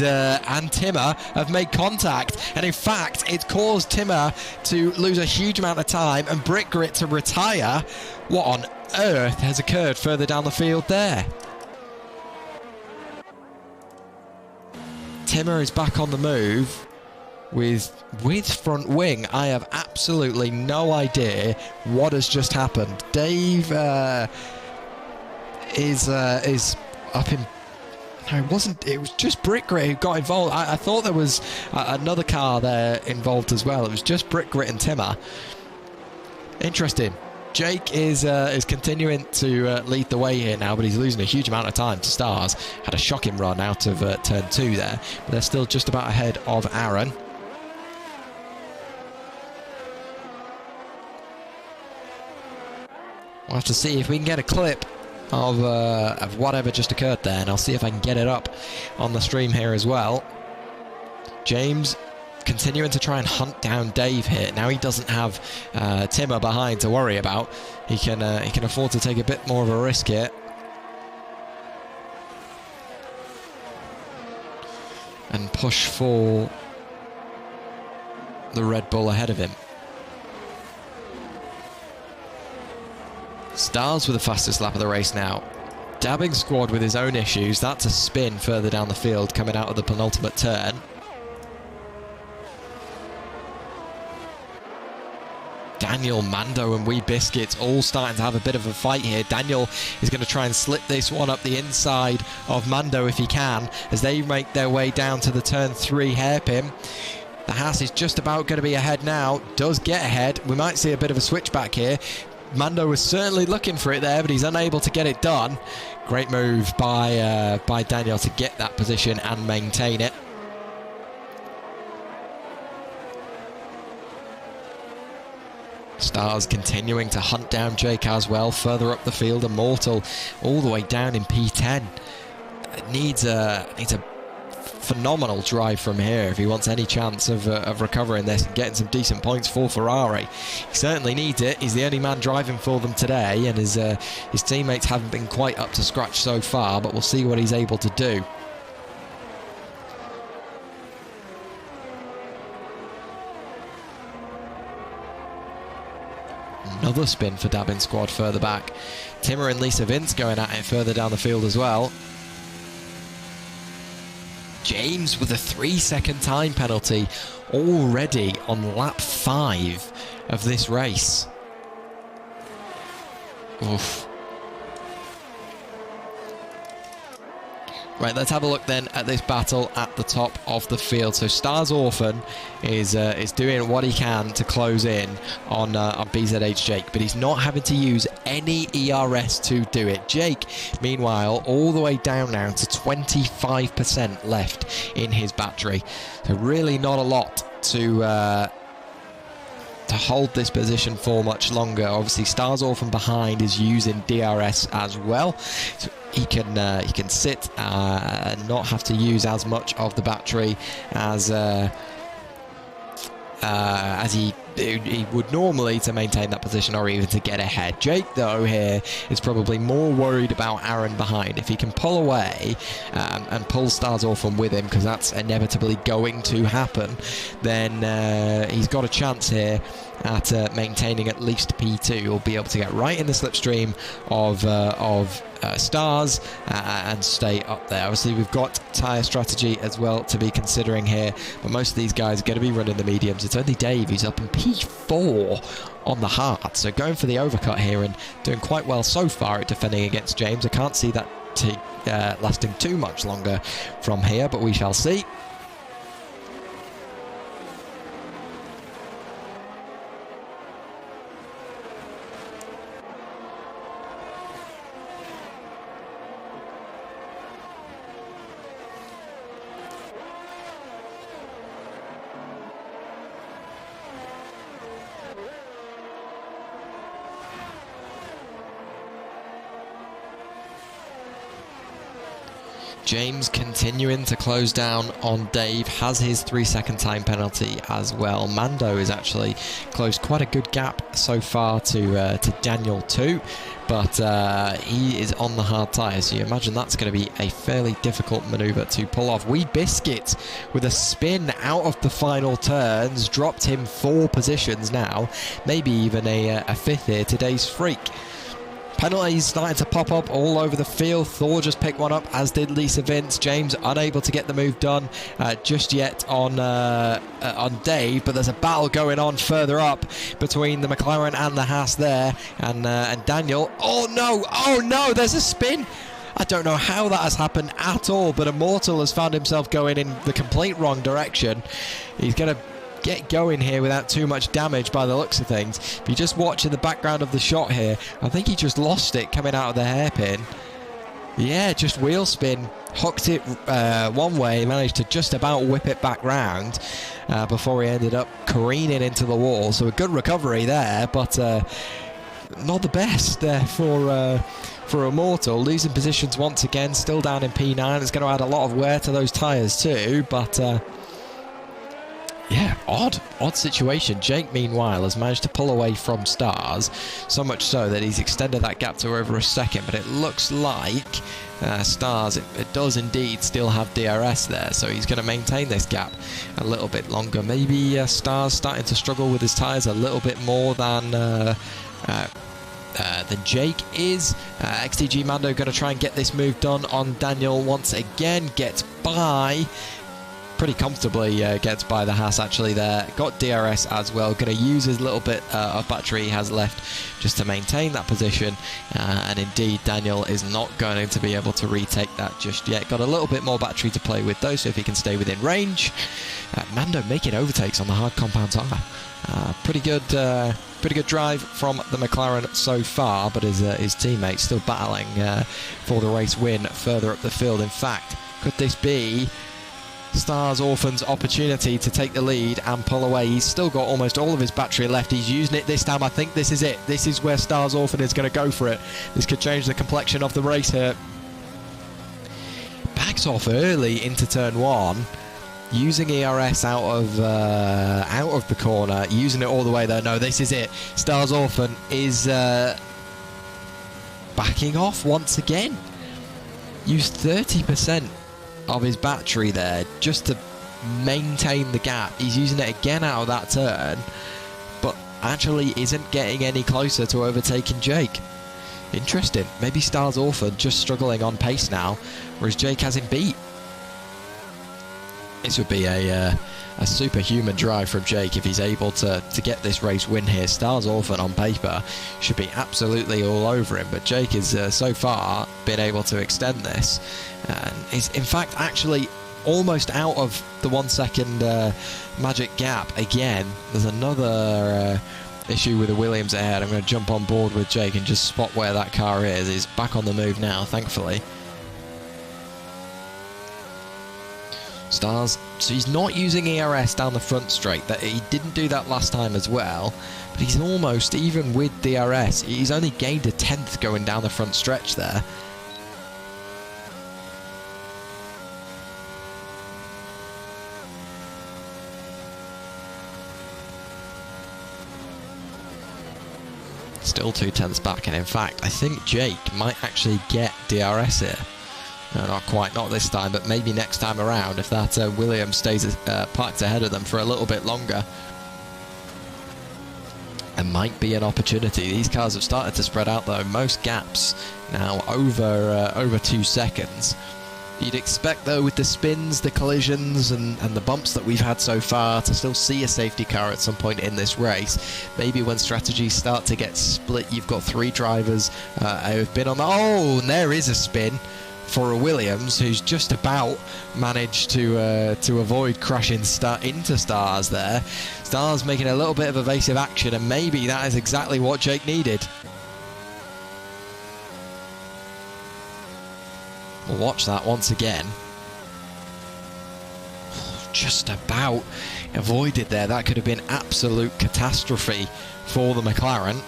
Timmer have made contact, and in fact it's caused Timmer to lose a huge amount of time and Brick Grit to retire. What on earth has occurred further down the field there? Timmer is back on the move with front wing. I have absolutely no idea what has just happened. Dave is up in... No, it wasn't. It was just Brick Grit who got involved. I thought there was another car there involved as well. It was just Brick Grit and Timmer. Interesting. Jake is continuing to lead the way here now, but he's losing a huge amount of time to Stars. Had a shocking run out of turn 2 there, but they're still just about ahead of Aaron. We'll have to see if we can get a clip of whatever just occurred there, and I'll see if I can get it up on the stream here as well. James continuing to try and hunt down Dave here. Now he doesn't have Timmer behind to worry about. He can afford to take a bit more of a risk here. And push for the Red Bull ahead of him. Stars with the fastest lap of the race now. Dabbing squad with his own issues. That's a spin further down the field coming out of the penultimate turn. Daniel, Mando and Wee Biscuits all starting to have a bit of a fight here. Daniel is going to try and slip this one up the inside of Mando if he can, as they make their way down to the turn 3 hairpin. The Haas is just about going to be ahead now. Does get ahead. We might see a bit of a switchback here. Mando was certainly looking for it there, but he's unable to get it done. Great move by Daniel to get that position and maintain it. Stars continuing to hunt down Jake as well, further up the field. Immortal all the way down in P10. Needs a phenomenal drive from here if he wants any chance of recovering this and getting some decent points for Ferrari. He certainly needs it. He's the only man driving for them today, and his teammates haven't been quite up to scratch so far, but we'll see what he's able to do. Another spin for Dabin squad further back. Timmer and Lisa Vince going at it further down the field as well. James with a 3-second time penalty already on lap 5 of this race. Oof. Right, let's have a look then at this battle at the top of the field. So Stars Orphan is doing what he can to close in on BZH Jake, but he's not having to use any ERS to do it. Jake, meanwhile, all the way down now to 25% left in his battery. So really not a lot to hold this position for much longer. Obviously, Stars Orphan behind is using DRS as well, so he can sit and not have to use as much of the battery as he would normally to maintain that position or even to get ahead. Jake, though, here is probably more worried about Aaron behind. If he can pull away and pull Stars Orphan with him, because that's inevitably going to happen, then he's got a chance here at maintaining at least P2. He'll be able to get right in the slipstream of Stars and stay up there. Obviously, we've got tyre strategy as well to be considering here, but most of these guys are going to be running the mediums. It's only Dave who's up in P4 on the hard, so going for the overcut here and doing quite well so far at defending against James. I can't see that lasting too much longer from here, but we shall see. James continuing to close down on Dave, has his 3-second time penalty as well. Mando has actually closed quite a good gap so far to Daniel too, but he is on the hard tyre, so you imagine that's going to be a fairly difficult manoeuvre to pull off. Wee Biscuit with a spin out of the final turns, dropped him 4 positions now, maybe even a 5th here, today's freak. Penalties starting to pop up all over the field. Thor just picked one up, as did Lisa Vince. James unable to get the move done just yet on Dave, but there's a battle going on further up between the McLaren and the Haas there, and Daniel. Oh no, there's a spin. I don't know how that has happened at all, but Immortal has found himself going in the complete wrong direction. He's going to get going here without too much damage by the looks of things. If you just watch in the background of the shot here, I think he just lost it coming out of the hairpin. Yeah, just wheel spin, hooked it one way, managed to just about whip it back round before he ended up careening into the wall. So a good recovery there, but not the best for Immortal. Losing positions once again, still down in P9. It's going to add a lot of wear to those tyres too, but yeah, odd situation. Jake, meanwhile, has managed to pull away from Stars, so much so that he's extended that gap to over a second, but it looks like Stars, it does indeed still have DRS there, so he's going to maintain this gap a little bit longer. Maybe Stars starting to struggle with his tyres a little bit more than Jake is. XTG Mando going to try and get this move done on Daniel once again, gets by pretty comfortably, gets by the Haas actually there. Got DRS as well, going to use his little bit of battery he has left just to maintain that position, and indeed Daniel is not going to be able to retake that just yet. Got a little bit more battery to play with though, so if he can stay within range. Mando making overtakes on the hard compound tyre. Pretty good drive from the McLaren so far, but his teammates still battling for the race win further up the field. In fact, could this be Stars Orphan's opportunity to take the lead and pull away. He's still got almost all of his battery left. He's using it this time. I think this is it. This is where Stars Orphan is going to go for it. This could change the complexion of the race here. Backs off early into turn 1. Using ERS out of the corner, using it all the way there. No, this is it. Stars Orphan is backing off once again. Used 30% of his battery there just to maintain the gap. He's using it again out of that turn, but actually isn't getting any closer to overtaking Jake. Interesting. Maybe Stars Orphan just struggling on pace now, whereas Jake has him beat. This would be a superhuman drive from Jake if he's able to get this race win here. Stars Orphan on paper should be absolutely all over him, but Jake has so far been able to extend this and is in fact actually almost out of the 1 second magic gap again. There's another issue with the Williams ahead. I'm going to jump on board with Jake and just spot where that car is. He's back on the move now, thankfully. Stars, so he's not using ERS down the front straight. That he didn't do that last time as well, but he's almost, even with DRS, he's only gained a 10th going down the front stretch there. Still 2/10 back, and in fact I think Jake might actually get DRS here. No, not quite, not this time, but maybe next time around if that Williams stays parked ahead of them for a little bit longer. There might be an opportunity. These cars have started to spread out though. Most gaps now over 2 seconds. You'd expect though with the spins, the collisions and the bumps that we've had so far to still see a safety car at some point in this race. Maybe when strategies start to get split, you've got 3 drivers who have been on the... Oh, and there is a spin for a Williams who's just about managed to avoid crashing into Stars there. Stars making a little bit of evasive action, and maybe that is exactly what Jake needed. We'll watch that once again. Just about avoided there. That could have been absolute catastrophe for the McLaren.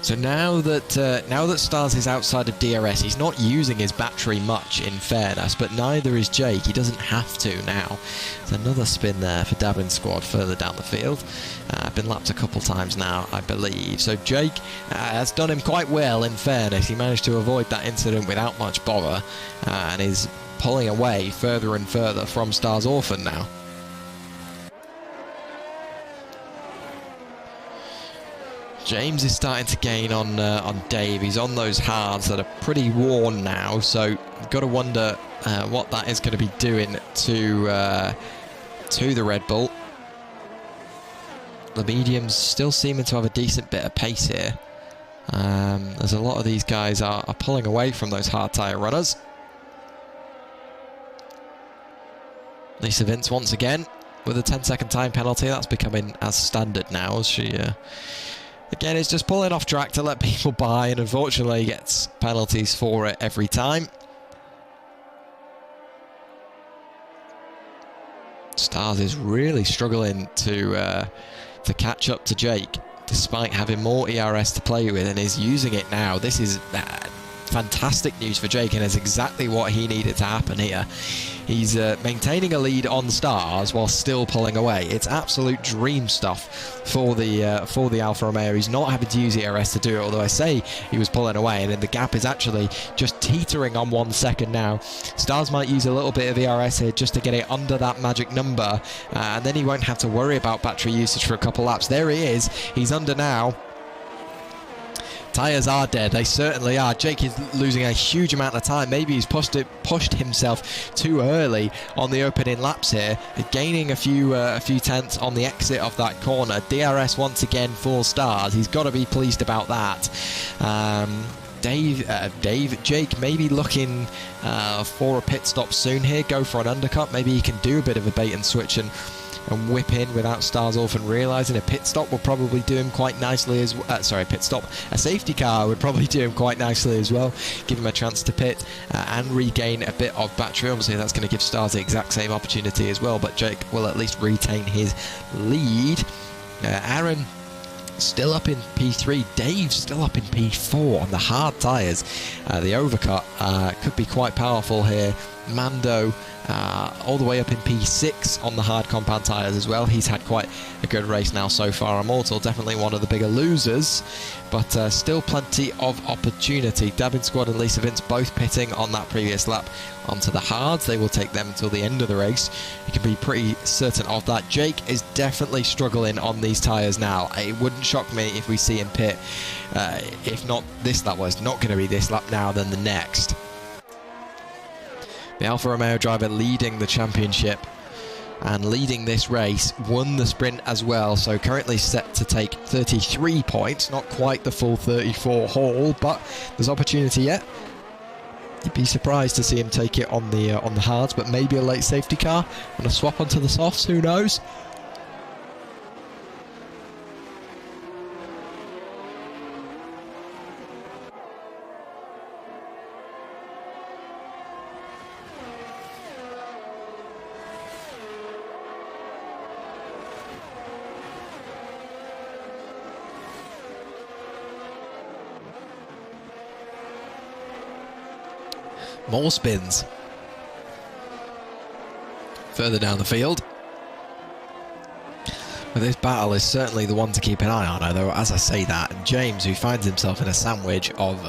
So now that Stars is outside of DRS, he's not using his battery much, in fairness, but neither is Jake. He doesn't have to now. There's another spin there for Davin's squad further down the field. Been lapped a couple times now, I believe. So Jake has done him quite well, in fairness. He managed to avoid that incident without much bother and is pulling away further and further from Stars Orphan now. James is starting to gain on Dave. He's on those hards that are pretty worn now, so you've got to wonder what that is going to be doing to the Red Bull. The mediums still seeming to have a decent bit of pace here. There's a lot of these guys are pulling away from those hard tyre runners. Lisa Vince once again with a 10-second time penalty. That's becoming as standard now as she... Again, it's just pulling off track to let people by, and unfortunately gets penalties for it every time. Stars is really struggling to catch up to Jake, despite having more ERS to play with, and is using it now. This is fantastic news for Jake, and is exactly what he needed to happen here. He's maintaining a lead on Stars while still pulling away. It's absolute dream stuff for the Alfa Romeo. He's not having to use ERS to do it, although I say he was pulling away, and then the gap is actually just teetering on 1 second now. Stars might use a little bit of ERS here just to get it under that magic number, and then he won't have to worry about battery usage for a couple laps. There he is. He's under now. Tyres are dead, they certainly are. Jake is losing a huge amount of time. Maybe he's pushed himself too early on the opening laps here, gaining a few tenths on the exit of that corner. DRS once again for Stars. He's got to be pleased about that. Jake maybe looking for a pit stop soon here, go for an undercut. Maybe he can do a bit of a bait and switch and and whip in without Stars Orphan realising. A pit stop will probably do him quite nicely as well. Sorry, pit stop. A safety car would probably do him quite nicely as well. Give him a chance to pit and regain a bit of battery. Obviously, that's going to give Stars the exact same opportunity as well, but Jake will at least retain his lead. Aaron still up in P3, Dave still up in P4 on the hard tyres. The overcut could be quite powerful here. Mando all the way up in P6 on the hard compound tyres as well. He's had quite a good race now so far. Immortal, definitely one of the bigger losers, but still plenty of opportunity. Dabbing Squad and Lisa Vince both pitting on that previous lap onto the hards. They will take them until the end of the race. You can be pretty certain of that. Jake is definitely struggling on these tyres now. It wouldn't shock me if we see him pit. If not this lap, well, it's not going to be this lap now, then the next. The Alfa Romeo driver leading the championship and leading this race, won the sprint as well, so currently set to take 33 points, not quite the full 34 haul, but there's opportunity yet. You'd be surprised to see him take it on the hards, but maybe a late safety car and a swap onto the softs, who knows? More spins. Further down the field. But this battle is certainly the one to keep an eye on, although as I say that, James, who finds himself in a sandwich of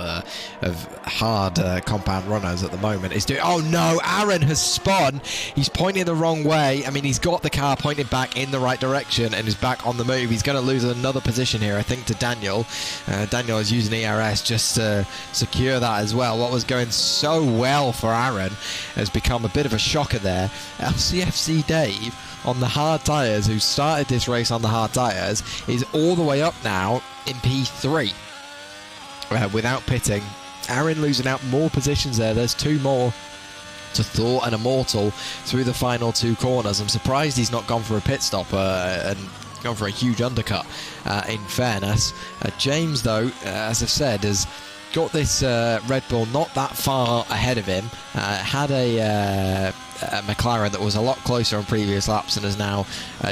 hard compound runners at the moment, is doing... Oh no, Aaron has spun. He's pointing the wrong way. I mean, he's got the car pointed back in the right direction and is back on the move. He's going to lose another position here, I think, to Daniel. Daniel is using ERS just to secure that as well. What was going so well for Aaron has become a bit of a shocker there. LCFC Dave, on the hard tyres, who started this race on the hard tyres, is all the way up now in P3 without pitting. Aaron losing out more positions there. There's two more to Thor and Immortal through the final two corners. I'm surprised he's not gone for a pit stop and gone for a huge undercut, in fairness. James, though, as I've said, has got this Red Bull not that far ahead of him. Had a McLaren that was a lot closer on previous laps and has now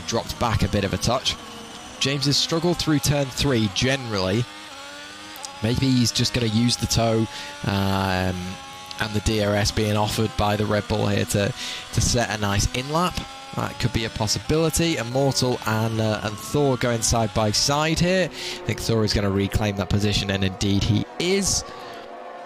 dropped back a bit of a touch. James has struggled through turn 3 generally. Maybe he's just going to use the toe and the DRS being offered by the Red Bull here to set a nice in-lap. That could be a possibility. Immortal and Thor going side by side here. I think Thor is going to reclaim that position, and indeed he is.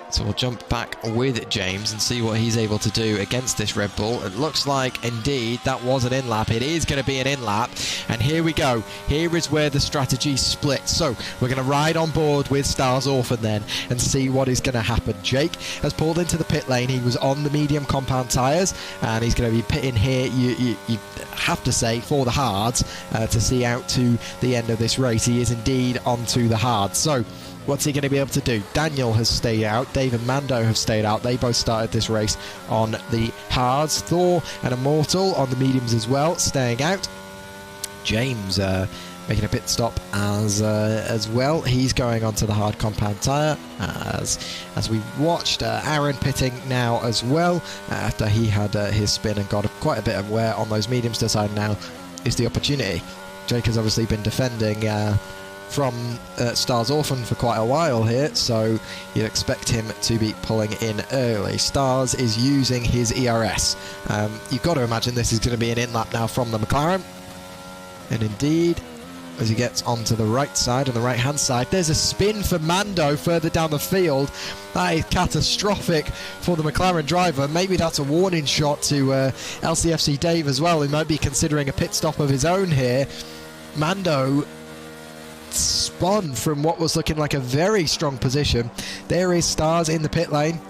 So we'll jump back with James and see what he's able to do against this Red Bull. It looks like, indeed, that was an in-lap. It is going to be an in-lap. And here we go. Here is where the strategy splits. So we're going to ride on board with Stars Orphan then and see what is going to happen. Jake has pulled into the pit lane. He was on the medium compound tyres, and he's going to be pitting here, you have to say, for the hards to see out to the end of this race. He is indeed onto the hards. So what's he going to be able to do? Daniel has stayed out. Dave and Mando have stayed out. They both started this race on the hards. Thor and Immortal on the mediums as well, staying out. James making a pit stop as well. He's going onto the hard compound tyre as we watched. Aaron pitting now as well after he had his spin and got quite a bit of wear on those mediums. To decide now is the opportunity. Jake has obviously been defending from Stars Orphan for quite a while here, so you'd expect him to be pulling in early. Stars is using his ERS. You've got to imagine this is going to be an in-lap now from the McLaren, and indeed, as he gets onto the right side, on the right-hand side, there's a spin for Mando further down the field. That is catastrophic for the McLaren driver. Maybe that's a warning shot to LCFC Dave as well. He might be considering a pit stop of his own here. Mando spun from what was looking like a very strong position. There is Stars in the pit lane.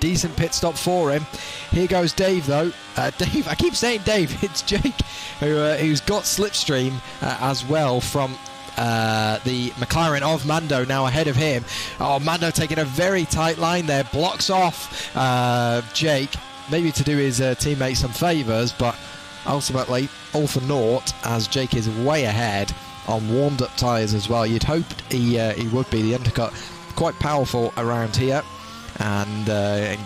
Decent pit stop for him. Here goes Dave, though. Dave, I keep saying Dave, it's Jake, who's got slipstream as well from the McLaren of Mando, now ahead of him. Oh, Mando taking a very tight line there, blocks off Jake, maybe to do his teammate some favours, but ultimately all for naught, as Jake is way ahead on warmed-up tyres as well. You'd hoped he would be. The undercut quite powerful around here, and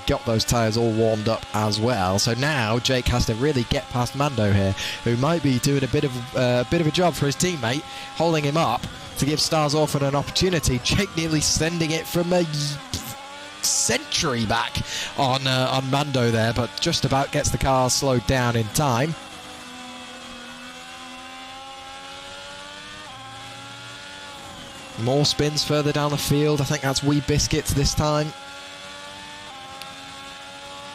got those tyres all warmed up as well. So now Jake has to really get past Mando here, who might be doing a bit of a job for his teammate, holding him up to give Stars Orphan an opportunity. Jake nearly sending it from a century back on Mando there, but just about gets the car slowed down in time. More spins further down the field. I think that's Wee Biscuits this time.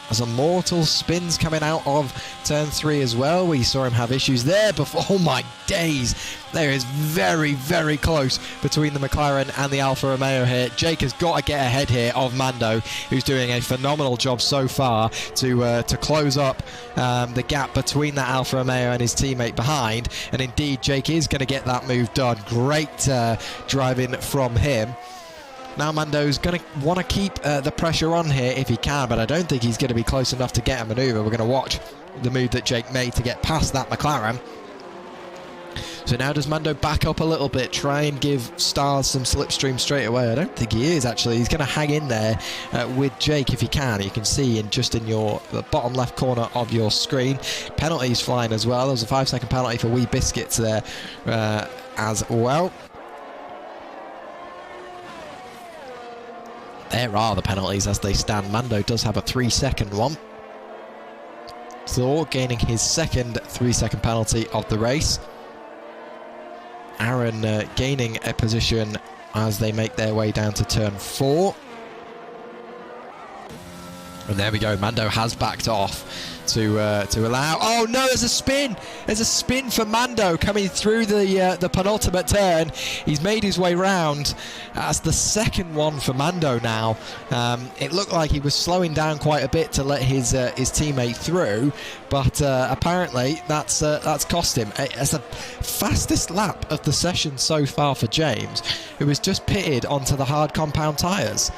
As Immortal spins coming out of turn 3 as well. We saw him have issues there before. Oh my days. There is very, very close between the McLaren and the Alfa Romeo here. Jake has got to get ahead here of Mando, who's doing a phenomenal job so far to close up the gap between that Alfa Romeo and his teammate behind. And indeed, Jake is going to get that move done. Great driving from him. Now Mando's going to want to keep the pressure on here if he can, but I don't think he's going to be close enough to get a manoeuvre. We're going to watch the move that Jake made to get past that McLaren. So now does Mando back up a little bit, try and give Stars some slipstream straight away? I don't think he is, actually. He's going to hang in there with Jake if he can. You can see just in the bottom left corner of your screen, penalties flying as well. There was a 5-second penalty for Wee Biscuits there as well. There are the penalties as they stand. Mando does have a 3-second one. Thor gaining his second 3-second penalty of the race. Aaron gaining a position as they make their way down to turn 4. And there we go. Mando has backed off to allow. Oh no! There's a spin. There's a spin for Mando coming through the penultimate turn. He's made his way round. That's the second one for Mando now. It looked like he was slowing down quite a bit to let his teammate through, but apparently that's cost him. It's the fastest lap of the session so far for James, who was just pitted onto the hard compound tyres.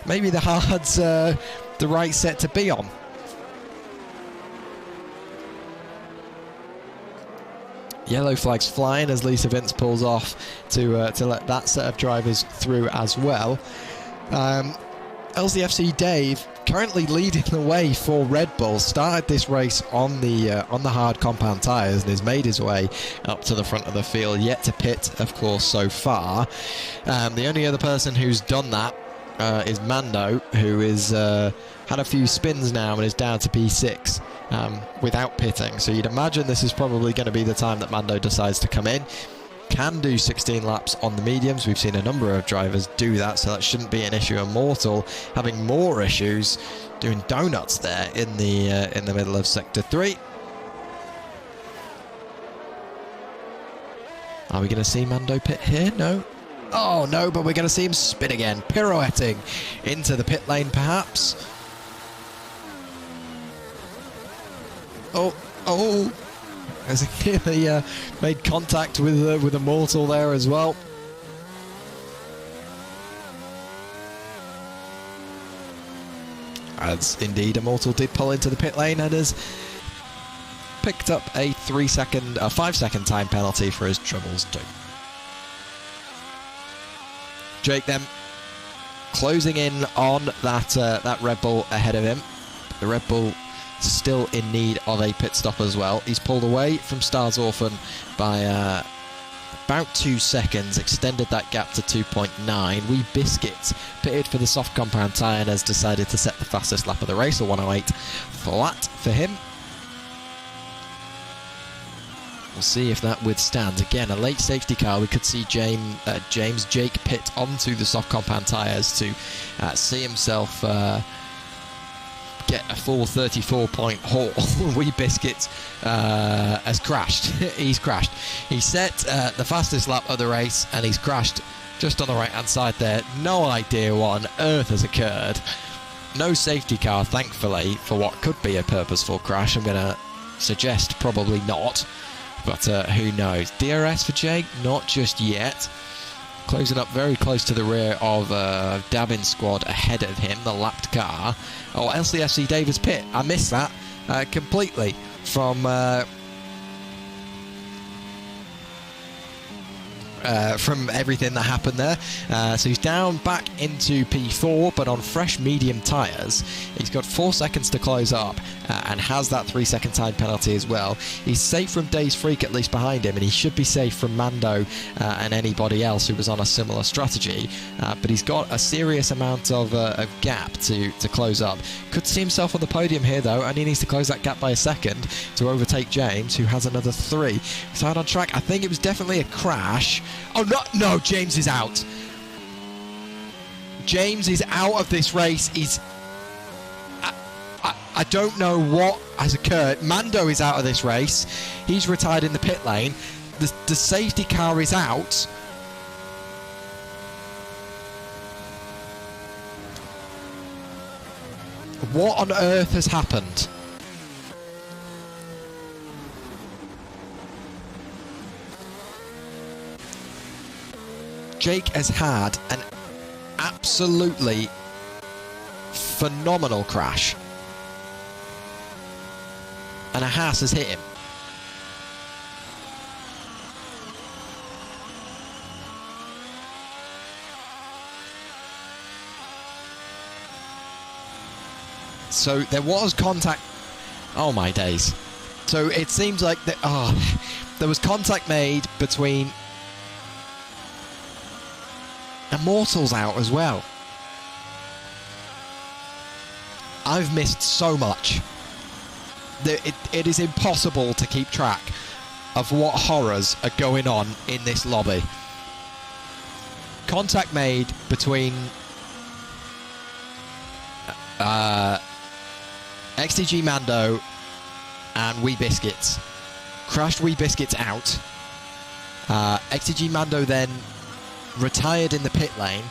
Maybe the hard's the right set to be on. Yellow flags flying as Lisa Vince pulls off to let that set of drivers through as well. LCFC Dave currently leading the way for Red Bull. Started this race on the hard compound tyres and has made his way up to the front of the field. Yet to pit, of course, so far. The only other person who's done that is Mando, who is had a few spins now and is down to P6 without pitting. So you'd imagine this is probably going to be the time that Mando decides to come in. Can do 16 laps on the mediums. We've seen a number of drivers do that, so that shouldn't be an issue. Immortal having more issues, doing donuts there in the middle of sector 3. Are we going to see Mando pit here? No. Oh no, but we're going to see him spin again, pirouetting into the pit lane perhaps. Oh, as he made contact with Immortal there as well. As indeed Immortal did pull into the pit lane and has picked up a 5-second time penalty for his troubles too. Jake then closing in on that Red Bull ahead of him. The Red Bull still in need of a pit stop as well. He's pulled away from Stars Orphan by about 2 seconds, extended that gap to 2.9. Wee Biscuits pitted for the soft compound tyre and has decided to set the fastest lap of the race, a 1:08 flat for him. We'll see if that withstands. Again, a late safety car. We could see Jake pit onto the soft compound tyres to see himself get a full 34-point haul. Wee Biscuits has crashed. He's crashed. He set the fastest lap of the race and he's crashed just on the right-hand side there. No idea what on earth has occurred. No safety car, thankfully, for what could be a purposeful crash. I'm going to suggest probably not. But who knows? DRS for Jake? Not just yet. Closing up very close to the rear of Davin's squad ahead of him, the lapped car. Oh, LCFC Davis pit. I missed that completely from from everything that happened there. So he's down back into P4, but on fresh medium tyres. He's got 4 seconds to close up and has that 3-second time penalty as well. He's safe from Dave's Freak, at least behind him, and he should be safe from Mando and anybody else who was on a similar strategy. But he's got a serious amount of gap to close up. Could see himself on the podium here, though, and he needs to close that gap by a second to overtake James, who has another 3. Side on track, I think it was definitely a crash. Oh, no, James is out. James is out of this race. I don't know what has occurred. Mando is out of this race. He's retired in the pit lane. The safety car is out. What on earth has happened? Jake has had an absolutely phenomenal crash. And a Haas has hit him. So there was contact. Oh my days. So it seems like there was contact made between Immortal's out as well. I've missed so much. It is impossible to keep track of what horrors are going on in this lobby. Contact made between XTG Mando and Wee Biscuits. Crashed Wee Biscuits out. XTG Mando then retired in the pit lane.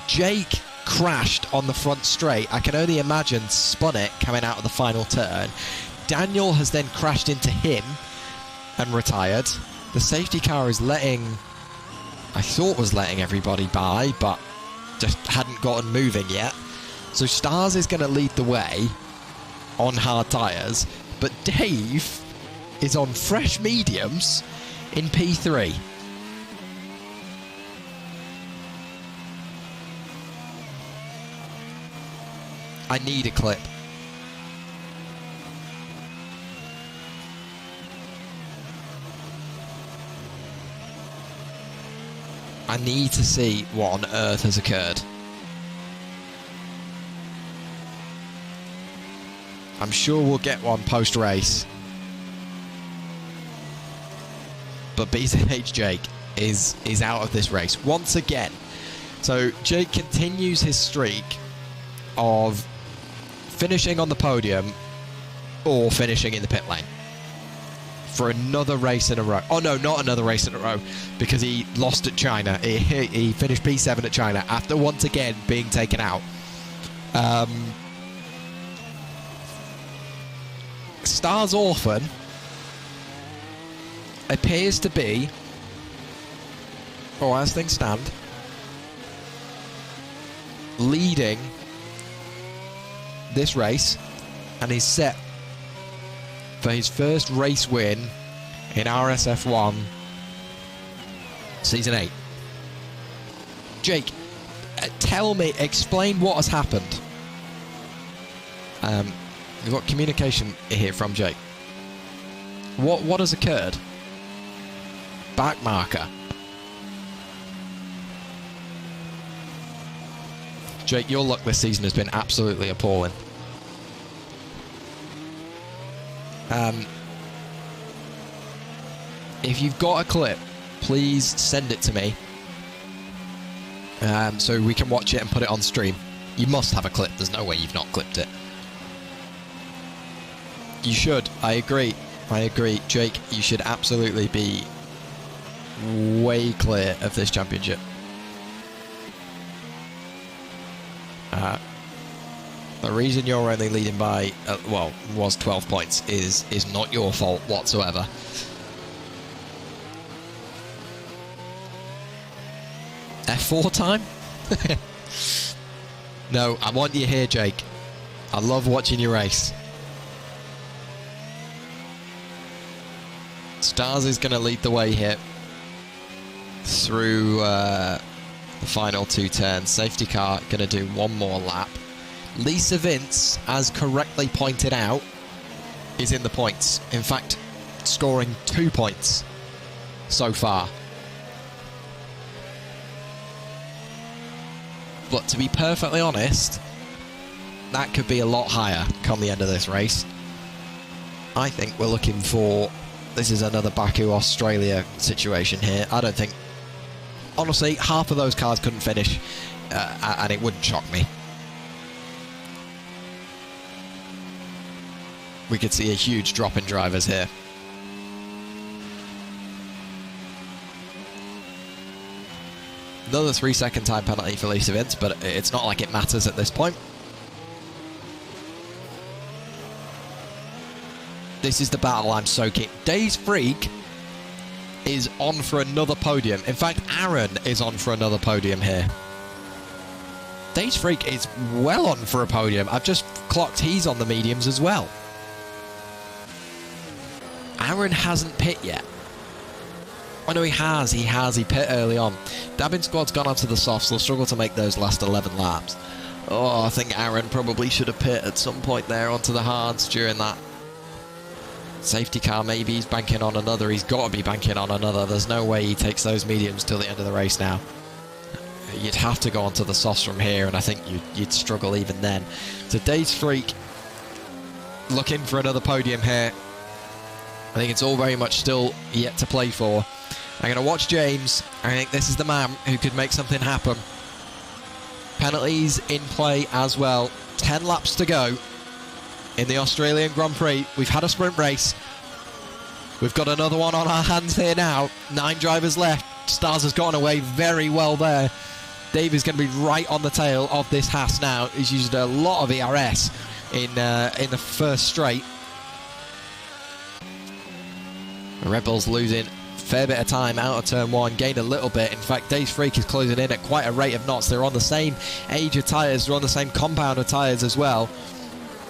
Jake crashed on the front straight. I can only imagine spun it coming out of the final turn. Daniel has then crashed into him and retired. The safety car is I thought was letting everybody by, but just hadn't gotten moving yet. So Stars is going to lead the way on hard tyres, but Dave is on fresh mediums in P3. I need a clip. I need to see what on earth has occurred. I'm sure we'll get one post-race. But BZH Jake is out of this race once again. So Jake continues his streak of finishing on the podium or finishing in the pit lane for another race in a row. Oh no, not another race in a row, because he lost at China. He finished P7 at China after once again being taken out. Stars Orphan appears to be, or as things stand, leading this race, and he's set for his first race win in RSF1 Season 8. Jake, explain what has happened. We've got communication here from Jake. What has occurred? Back marker. Jake, your luck this season has been absolutely appalling. If you've got a clip, please send it to me so we can watch it and put it on stream. You must have a clip. There's no way you've not clipped it. You should. I agree. Jake, you should absolutely be way clear of this championship. The reason you're only leading by, was 12 points is not your fault whatsoever. F4 time? No, I want you here, Jake. I love watching you race. Stars is going to lead the way here. through the final 2 turns. Safety car going to do one more lap. Lisa Vince, as correctly pointed out, is in the points. In fact, scoring 2 points so far. But to be perfectly honest, that could be a lot higher come the end of this race. I think we're looking for... This is another Baku, Australia situation here. I don't think... Honestly, half of those cars couldn't finish, and it wouldn't shock me. We could see a huge drop in drivers here. Another 3-second time penalty for Lisa Vince, but it's not like it matters at this point. This is the battle I'm so keen. Days Freak is on for another podium. In fact, Aaron is on for another podium here. Days Freak is well on for a podium. I've just clocked he's on the mediums as well. Aaron hasn't pit yet. Oh no, he has. He pit early on. Dabbing Squad's gone onto the softs. They'll struggle to make those last 11 laps. Oh, I think Aaron probably should have pit at some point there onto the hards during that. Safety car, maybe he's banking on another. He's got to be banking on another. There's no way he takes those mediums till the end of the race now. You'd have to go onto the softs from here, and I think you'd struggle even then. So Days Freak looking for another podium here. I think it's all very much still yet to play for. I'm going to watch James. I think this is the man who could make something happen. Penalties in play as well. 10 laps to go in the Australian Grand Prix. We've had a sprint race. We've got another one on our hands here now. 9 drivers left. Stars has gotten away very well there. Dave is going to be right on the tail of this Haas now. He's used a lot of ERS in the first straight. The Red Bulls losing a fair bit of time out of turn 1, gained a little bit. In fact, Days Freak is closing in at quite a rate of knots. They're on the same age of tyres, they're on the same compound of tyres as well.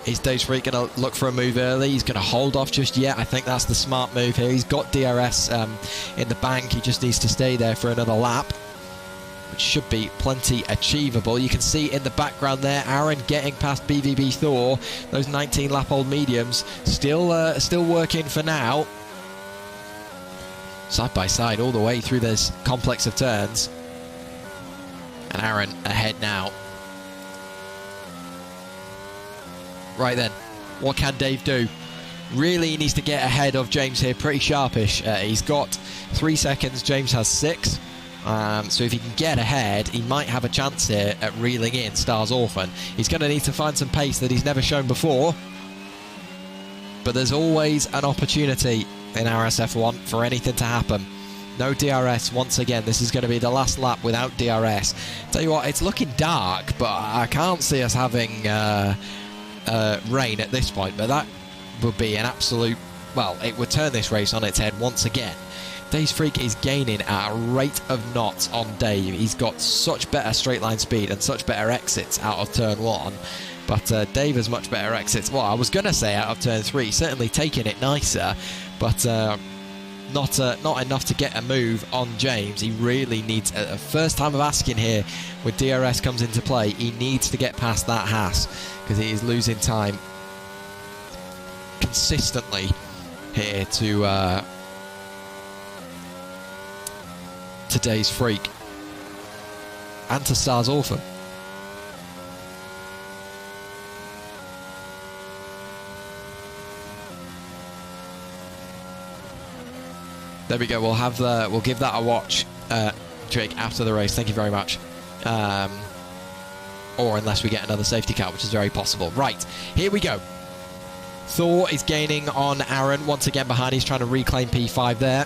Is Days Freak going to look for a move early? He's going to hold off just yet. I think that's the smart move here. He's got DRS in the bank. He just needs to stay there for another lap, which should be plenty achievable. You can see in the background there, Aaron getting past BVB Thor. Those 19-lap-old mediums still working for now. Side by side all the way through this complex of turns. And Aaron ahead now. Right then, what can Dave do? Really he needs to get ahead of James here, pretty sharpish. He's got 3 seconds, James has 6. So if he can get ahead, he might have a chance here at reeling in Stars Orphan. He's going to need to find some pace that he's never shown before. But there's always an opportunity in RSF1 for anything to happen. No DRS once again. This is going to be the last lap without DRS. Tell you what, it's looking dark, but I can't see us having rain at this point. But that would be an absolute... Well, it would turn this race on its head once again. Days Freak is gaining at a rate of knots on Dave. He's got such better straight line speed and such better exits out of turn 1. But Dave has much better exits. Well, I was going to say out of turn 3, certainly taking it nicer, but not enough to get a move on James. He really needs, a first time of asking here, with DRS comes into play, he needs to get past that Haas, because he is losing time consistently here to Days Freak and to Stars Orphan. There we go. We'll give that a watch, Drake, after the race. Thank you very much. Or unless we get another safety car, which is very possible. Right, here we go. Thor is gaining on Aaron once again behind. He's trying to reclaim P5 there.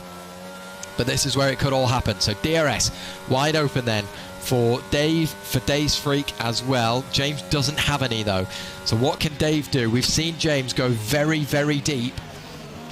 But this is where it could all happen. So DRS wide open then for Dave, for Days Freak as well. James doesn't have any though. So what can Dave do? We've seen James go very, very deep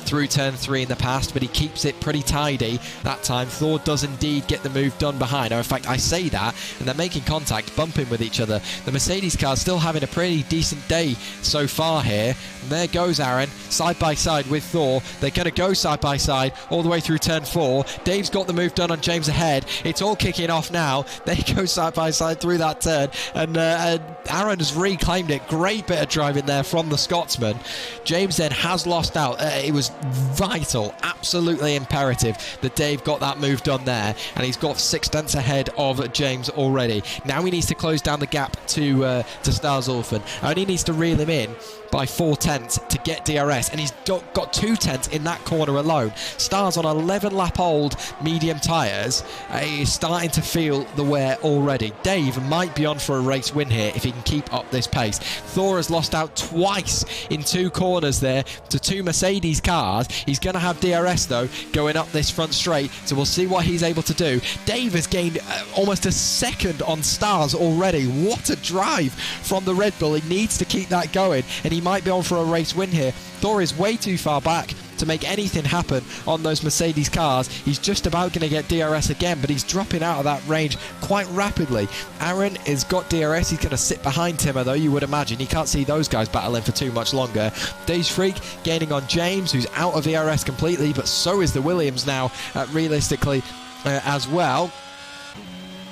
through turn 3 in the past, but he keeps it pretty tidy that time. Thor does indeed get the move done behind. In fact, I say that, and they're making contact, bumping with each other. The Mercedes car still having a pretty decent day so far here. And there goes Aaron, side by side with Thor. They're going to go side by side all the way through turn 4. Dave's got the move done on James ahead. It's all kicking off now. They go side by side through that turn, and Aaron has reclaimed it. Great bit of driving there from the Scotsman. James then has lost out. It was vital, absolutely imperative that Dave got that move done there, and he's got 6 tenths ahead of James already. Now he needs to close down the gap to Stars Orphan. Only needs to reel him in by 4 tenths to get DRS, and he's got 2 tenths in that corner alone. Stars on 11 lap old medium tyres. He's starting to feel the wear already. Dave might be on for a race win here if he can keep up this pace. Thor has lost out twice in 2 corners there to 2 Mercedes cars. He's going to have DRS though going up this front straight, so we'll see what he's able to do. Dave has gained almost a second on Stars already. What a drive from the Red Bull. He needs to keep that going, and he might be on for a race win here. Thor is way too far back to make anything happen on those Mercedes cars. He's just about going to get DRS again, but he's dropping out of that range quite rapidly. Aaron has got DRS. He's going to sit behind Timmer though, you would imagine. You can't see those guys battling for too much longer. Dave's Freak gaining on James, who's out of ERS completely, but so is the Williams now, realistically, as well.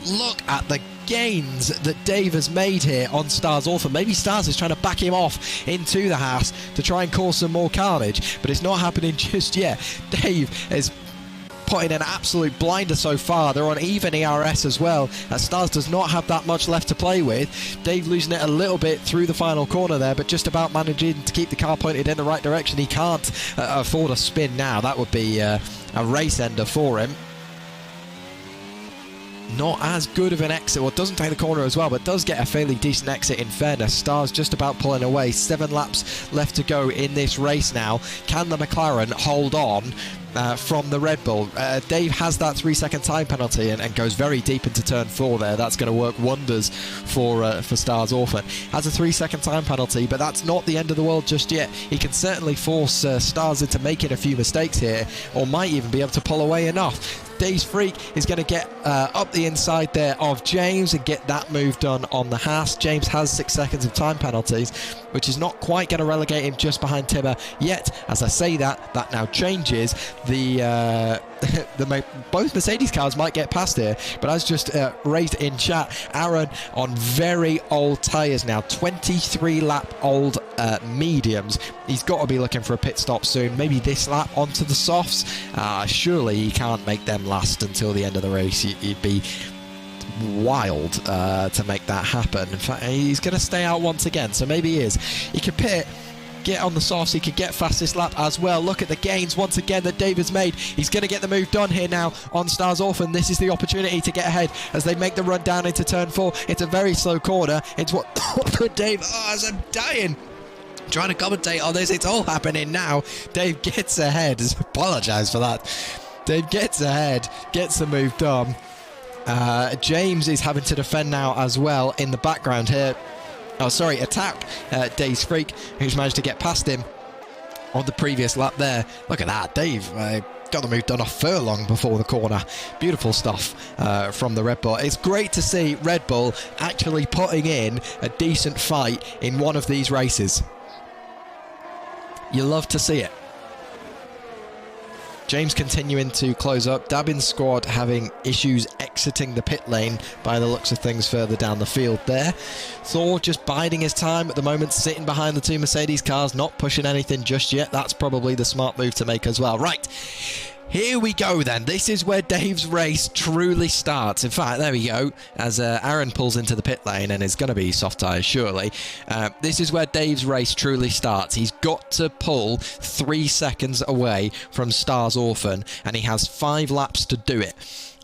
Look at the gains that Dave has made here on Stars Orphan. Maybe Stars is trying to back him off into the house to try and cause some more carnage, but it's not happening just yet. Dave is putting an absolute blinder so far. They're on even ERS as well, as Stars does not have that much left to play with. Dave losing it a little bit through the final corner there, but just about managing to keep the car pointed in the right direction. He can't afford a spin now. That would be a race ender for him. Not as good of an exit. Well, doesn't take the corner as well, but does get a fairly decent exit in fairness. Stars just about pulling away. 7 laps left to go in this race now. Can the McLaren hold on from the Red Bull? Dave has that 3-second time penalty and goes very deep into turn 4 there. That's going to work wonders for Stars Orphan. Has a 3-second time penalty, but that's not the end of the world just yet. He can certainly force Stars into making a few mistakes here, or might even be able to pull away enough. Dave's Freak is going to get up the inside there of James and get that move done on the Haas. James has 6 seconds of time penalties, which is not quite going to relegate him just behind Timmer yet. As I say that now changes. Both Mercedes cars might get past here, but as just raised in chat, Aaron on very old tyres now, 23 lap old mediums. He's got to be looking for a pit stop soon, maybe this lap onto the softs. Surely he can't make them last until the end of the race. He'd be wild to make that happen. In fact, he's going to stay out once again, so maybe he is. He could pit, get on the softs, he could get fastest lap as well. Look at the gains once again that Dave has made. He's going to get the move done here now on Stars Orphan. This is the opportunity to get ahead as they make the run down into turn 4. It's a very slow corner. It's what Dave, as I'm dying trying to commentate on this. It's all happening now. Dave gets ahead. Apologise for that. Dave gets ahead, gets the move done. James is having to defend now as well in the background here. Oh, sorry, attack Dave's Freak, who's managed to get past him on the previous lap there. Look at that, Dave got the move done off furlong before the corner. Beautiful stuff from the Red Bull. It's great to see Red Bull actually putting in a decent fight in one of these races. You love to see it. James continuing to close up. Dabin's squad having issues exiting the pit lane by the looks of things further down the field there. Thor just biding his time at the moment, sitting behind the 2 Mercedes cars, not pushing anything just yet. That's probably the smart move to make as well. Right. Here we go then. This is where Dave's race truly starts. In fact, there we go. As Aaron pulls into the pit lane and is going to be soft tyres, surely. This is where Dave's race truly starts. He's got to pull 3 seconds away from Stars Orphan, and he has 5 laps to do it.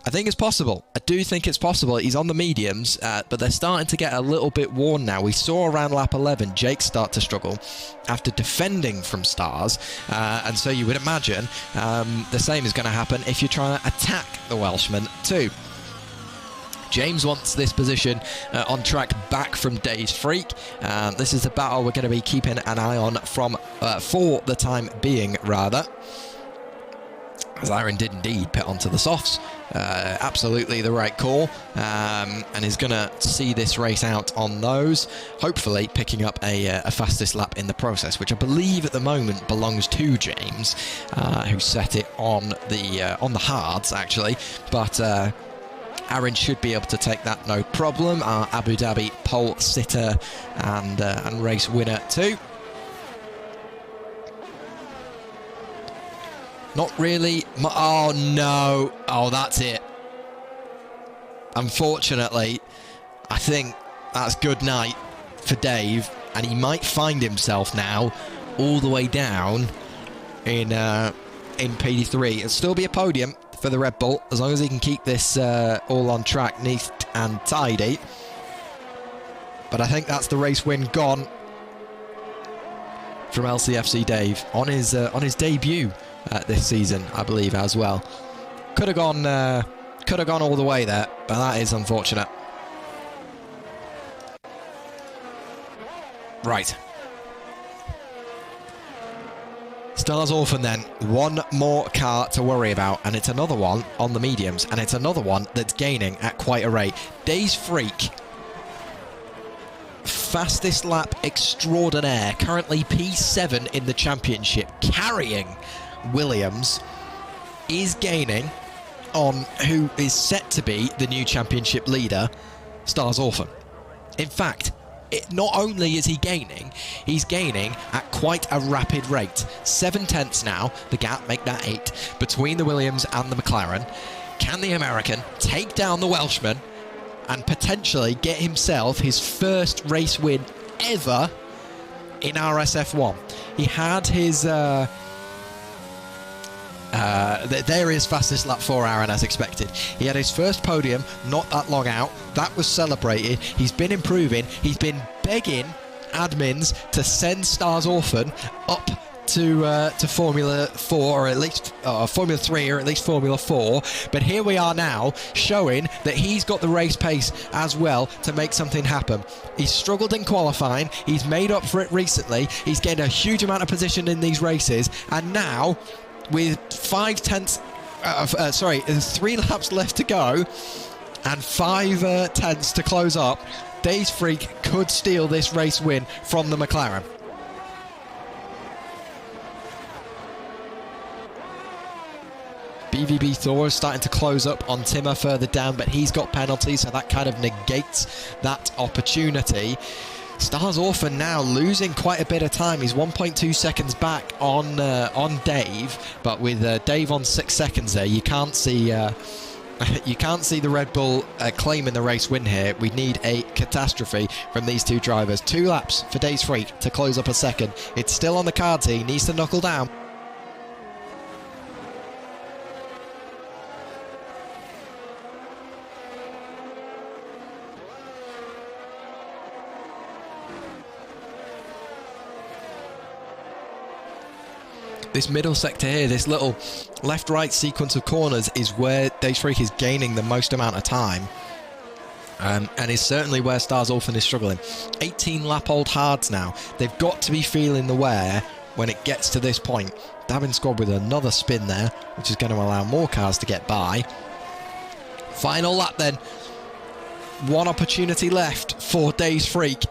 I think it's possible. I do think it's possible. He's on the mediums, but they're starting to get a little bit worn now. We saw around lap 11 Jake start to struggle after defending from Stars, and so you would imagine the same is going to happen if you're trying to attack the Welshman too. James wants this position on track back from Dave's Freak. This is the battle we're going to be keeping an eye on for the time being, rather. As Aaron did indeed pit onto the softs. Absolutely the right call, and is going to see this race out on those, hopefully picking up a fastest lap in the process, which I believe at the moment belongs to James, who set it on the hards actually, but Aaron should be able to take that no problem. Our Abu Dhabi pole sitter and race winner too. Not really. Oh, no. Oh, that's it. Unfortunately, I think that's good night for Dave, and he might find himself now all the way down in P3. It'll still be a podium for the Red Bull, as long as he can keep this all on track, neat and tidy. But I think that's the race win gone from LCFC Dave on his debut this season, I believe, as well. Could have gone all the way there, but that is unfortunate. Right. Stars Orphan then. One more car to worry about, and it's another one on the mediums, and it's another one that's gaining at quite a rate. Dave's Freak, fastest lap extraordinaire, currently P7 in the championship, carrying Williams, is gaining on who is set to be the new championship leader, Stars Orphan. In fact, not only is he gaining, he's gaining at quite a rapid rate. 7 tenths now, the gap, make that 8, between the Williams and the McLaren. Can the American take down the Welshman and potentially get himself his first race win ever in RSF1? He had his... there is fastest lap for Aaron, as expected. He had his first podium not that long out. That was celebrated. He's been improving. He's been begging admins to send Stars Orphan up to Formula 4, or at least Formula 3, or at least Formula 4. But here we are now, showing that he's got the race pace as well to make something happen. He's struggled in qualifying. He's made up for it recently. He's gained a huge amount of position in these races, and now, with 3 laps left to go and 5 tenths to close up, Dave's Freak could steal this race win from the McLaren. BVB Thor is starting to close up on Timmer further down, but he's got penalties, so that kind of negates that opportunity. Stars Orphan now losing quite a bit of time. He's 1.2 seconds back on Dave, but with Dave on 6 seconds there, you can't see the Red Bull claiming the race win here. We need a catastrophe from these two drivers. 2 laps for Dave's Freak to close up a second. It's still on the cards. He needs to knuckle down. This middle sector here, this little left-right sequence of corners, is where Dave's Freak is gaining the most amount of time. And is certainly where Stars Orphan is struggling. 18-lap-old hards now. They've got to be feeling the wear when it gets to this point. Davin Squad with another spin there, which is going to allow more cars to get by. Final lap then. One opportunity left for Dave's Freak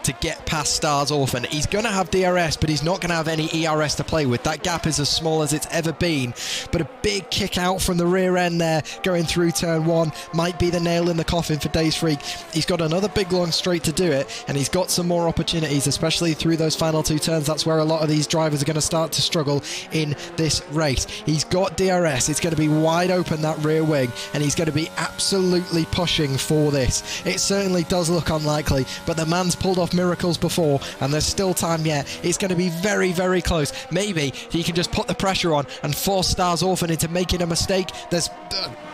to get past Stars Orphan. He's going to have DRS, but he's not going to have any ERS to play with. That gap is as small as it's ever been, but a big kick out from the rear end there going through turn 1 might be the nail in the coffin for Dave's Freak. He's got another big long straight to do it, and he's got some more opportunities, especially through those final 2 turns. That's where a lot of these drivers are going to start to struggle in this race. He's got DRS. It's going to be wide open, that rear wing, and he's going to be absolutely pushing for this. It certainly does look unlikely, but the man's pulled off miracles before, and there's still time yet. It's going to be very, very close. Maybe he can just put the pressure on and force Stars Orphan into making a mistake. There's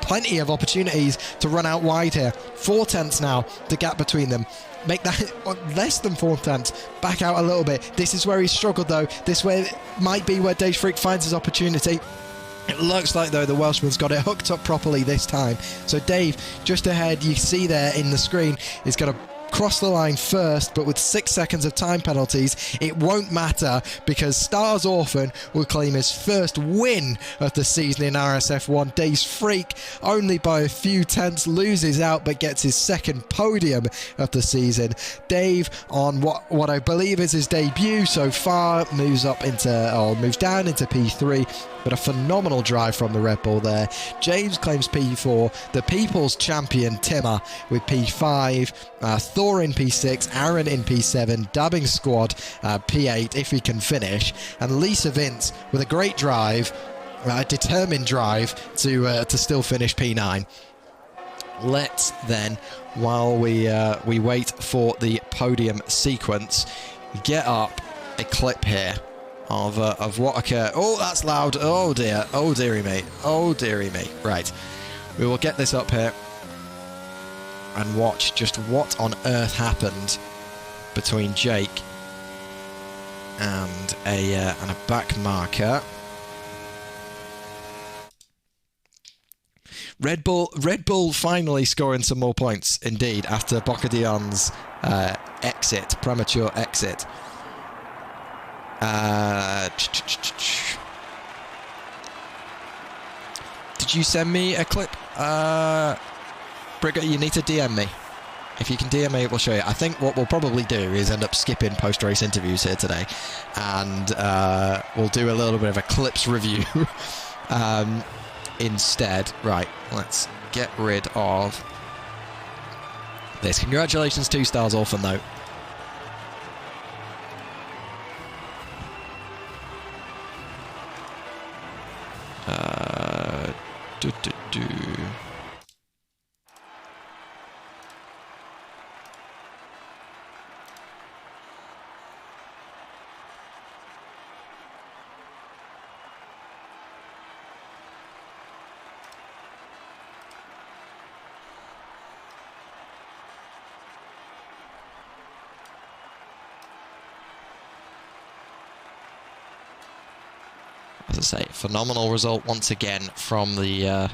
plenty of opportunities to run out wide here. 4 tenths now, the gap between them. Make that less than 4 tenths. Back out a little bit. This is where he's struggled though. This way might be where Dave's Freak finds his opportunity. It looks like, though, the Welshman's got it hooked up properly this time. So Dave, just ahead, you see there in the screen, is going to cross the line first, but with 6 seconds of time penalties, it won't matter because Stars Orphan will claim his first win of the season in RSF1. Dave's freak, only by a few tenths, loses out but gets his second podium of the season. Dave, on what I believe is his debut so far, moves down into P3. But a phenomenal drive from the Red Bull there. James claims P4. The People's Champion Timmer with P5. Thor in P6. Aaron in P7. Dabbing Squad P8 if he can finish. And Lisa Vince with a great drive, a determined drive to still finish P9. Let's then, while we wait for the podium sequence, get up a clip here of what occurred. Oh, that's loud. Oh dear. Oh dearie me. Oh dearie me. Right. We will get this up here and watch just what on earth happened between Jake and a back marker. Red Bull finally scoring some more points, indeed, after Bocadion's premature exit. Did you send me a clip? Brigger, you need to DM me. If you can DM me, we'll show you. I think what we'll probably do is end up skipping post-race interviews here today, and we'll do a little bit of a clips review instead. Right, let's get rid of this. Congratulations to Stars Orphan, though. As I say, phenomenal result once again from the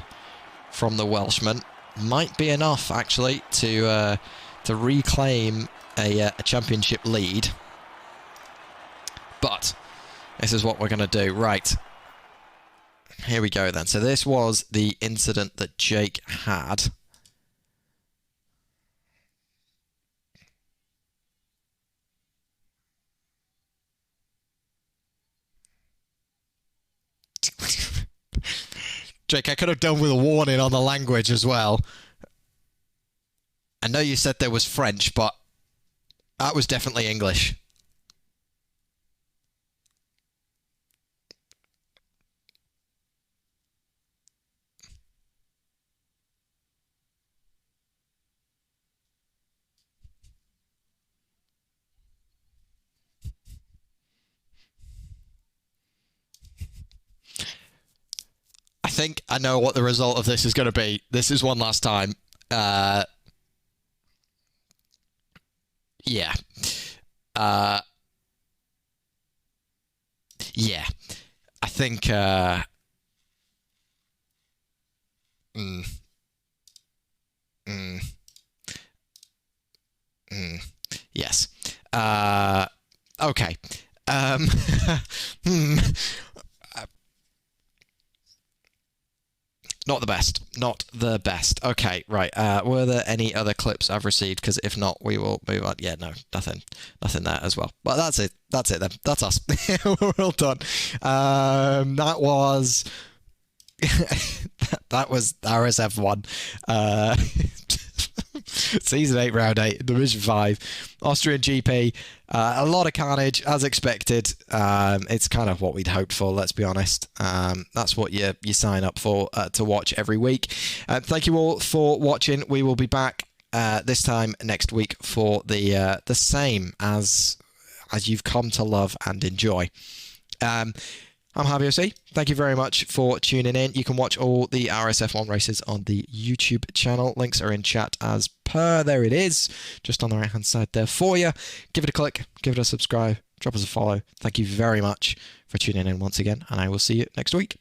Welshman. Might be enough actually to reclaim a championship lead. But this is what we're going to do. Right. Here we go then. So this was the incident that Jake had. Jake, I could have done with a warning on the language as well. I know you said there was French, but that was definitely English. I think I know what the result of this is going to be. This is one last time. Yeah. Yeah. I think... Yes. Okay. Not the best. Not the best. Okay, right. Were there any other clips I've received? Because if not, we will move on. Yeah, no, nothing there as well. But that's it. That's it then. That's us. We're all done. That was... that was RSF1. Season 8, Round 8, Division 5, Austrian GP. A lot of carnage, as expected. It's kind of what we'd hoped for, let's be honest. That's what you sign up for to watch every week. Thank you all for watching. We will be back this time next week for the same as you've come to love and enjoy. I'm Harvey OC. Thank you very much for tuning in. You can watch all the RSF1 races on the YouTube channel. Links are in chat as per. There it is, just on the right-hand side there for you. Give it a click, give it a subscribe, drop us a follow. Thank you very much for tuning in once again, and I will see you next week.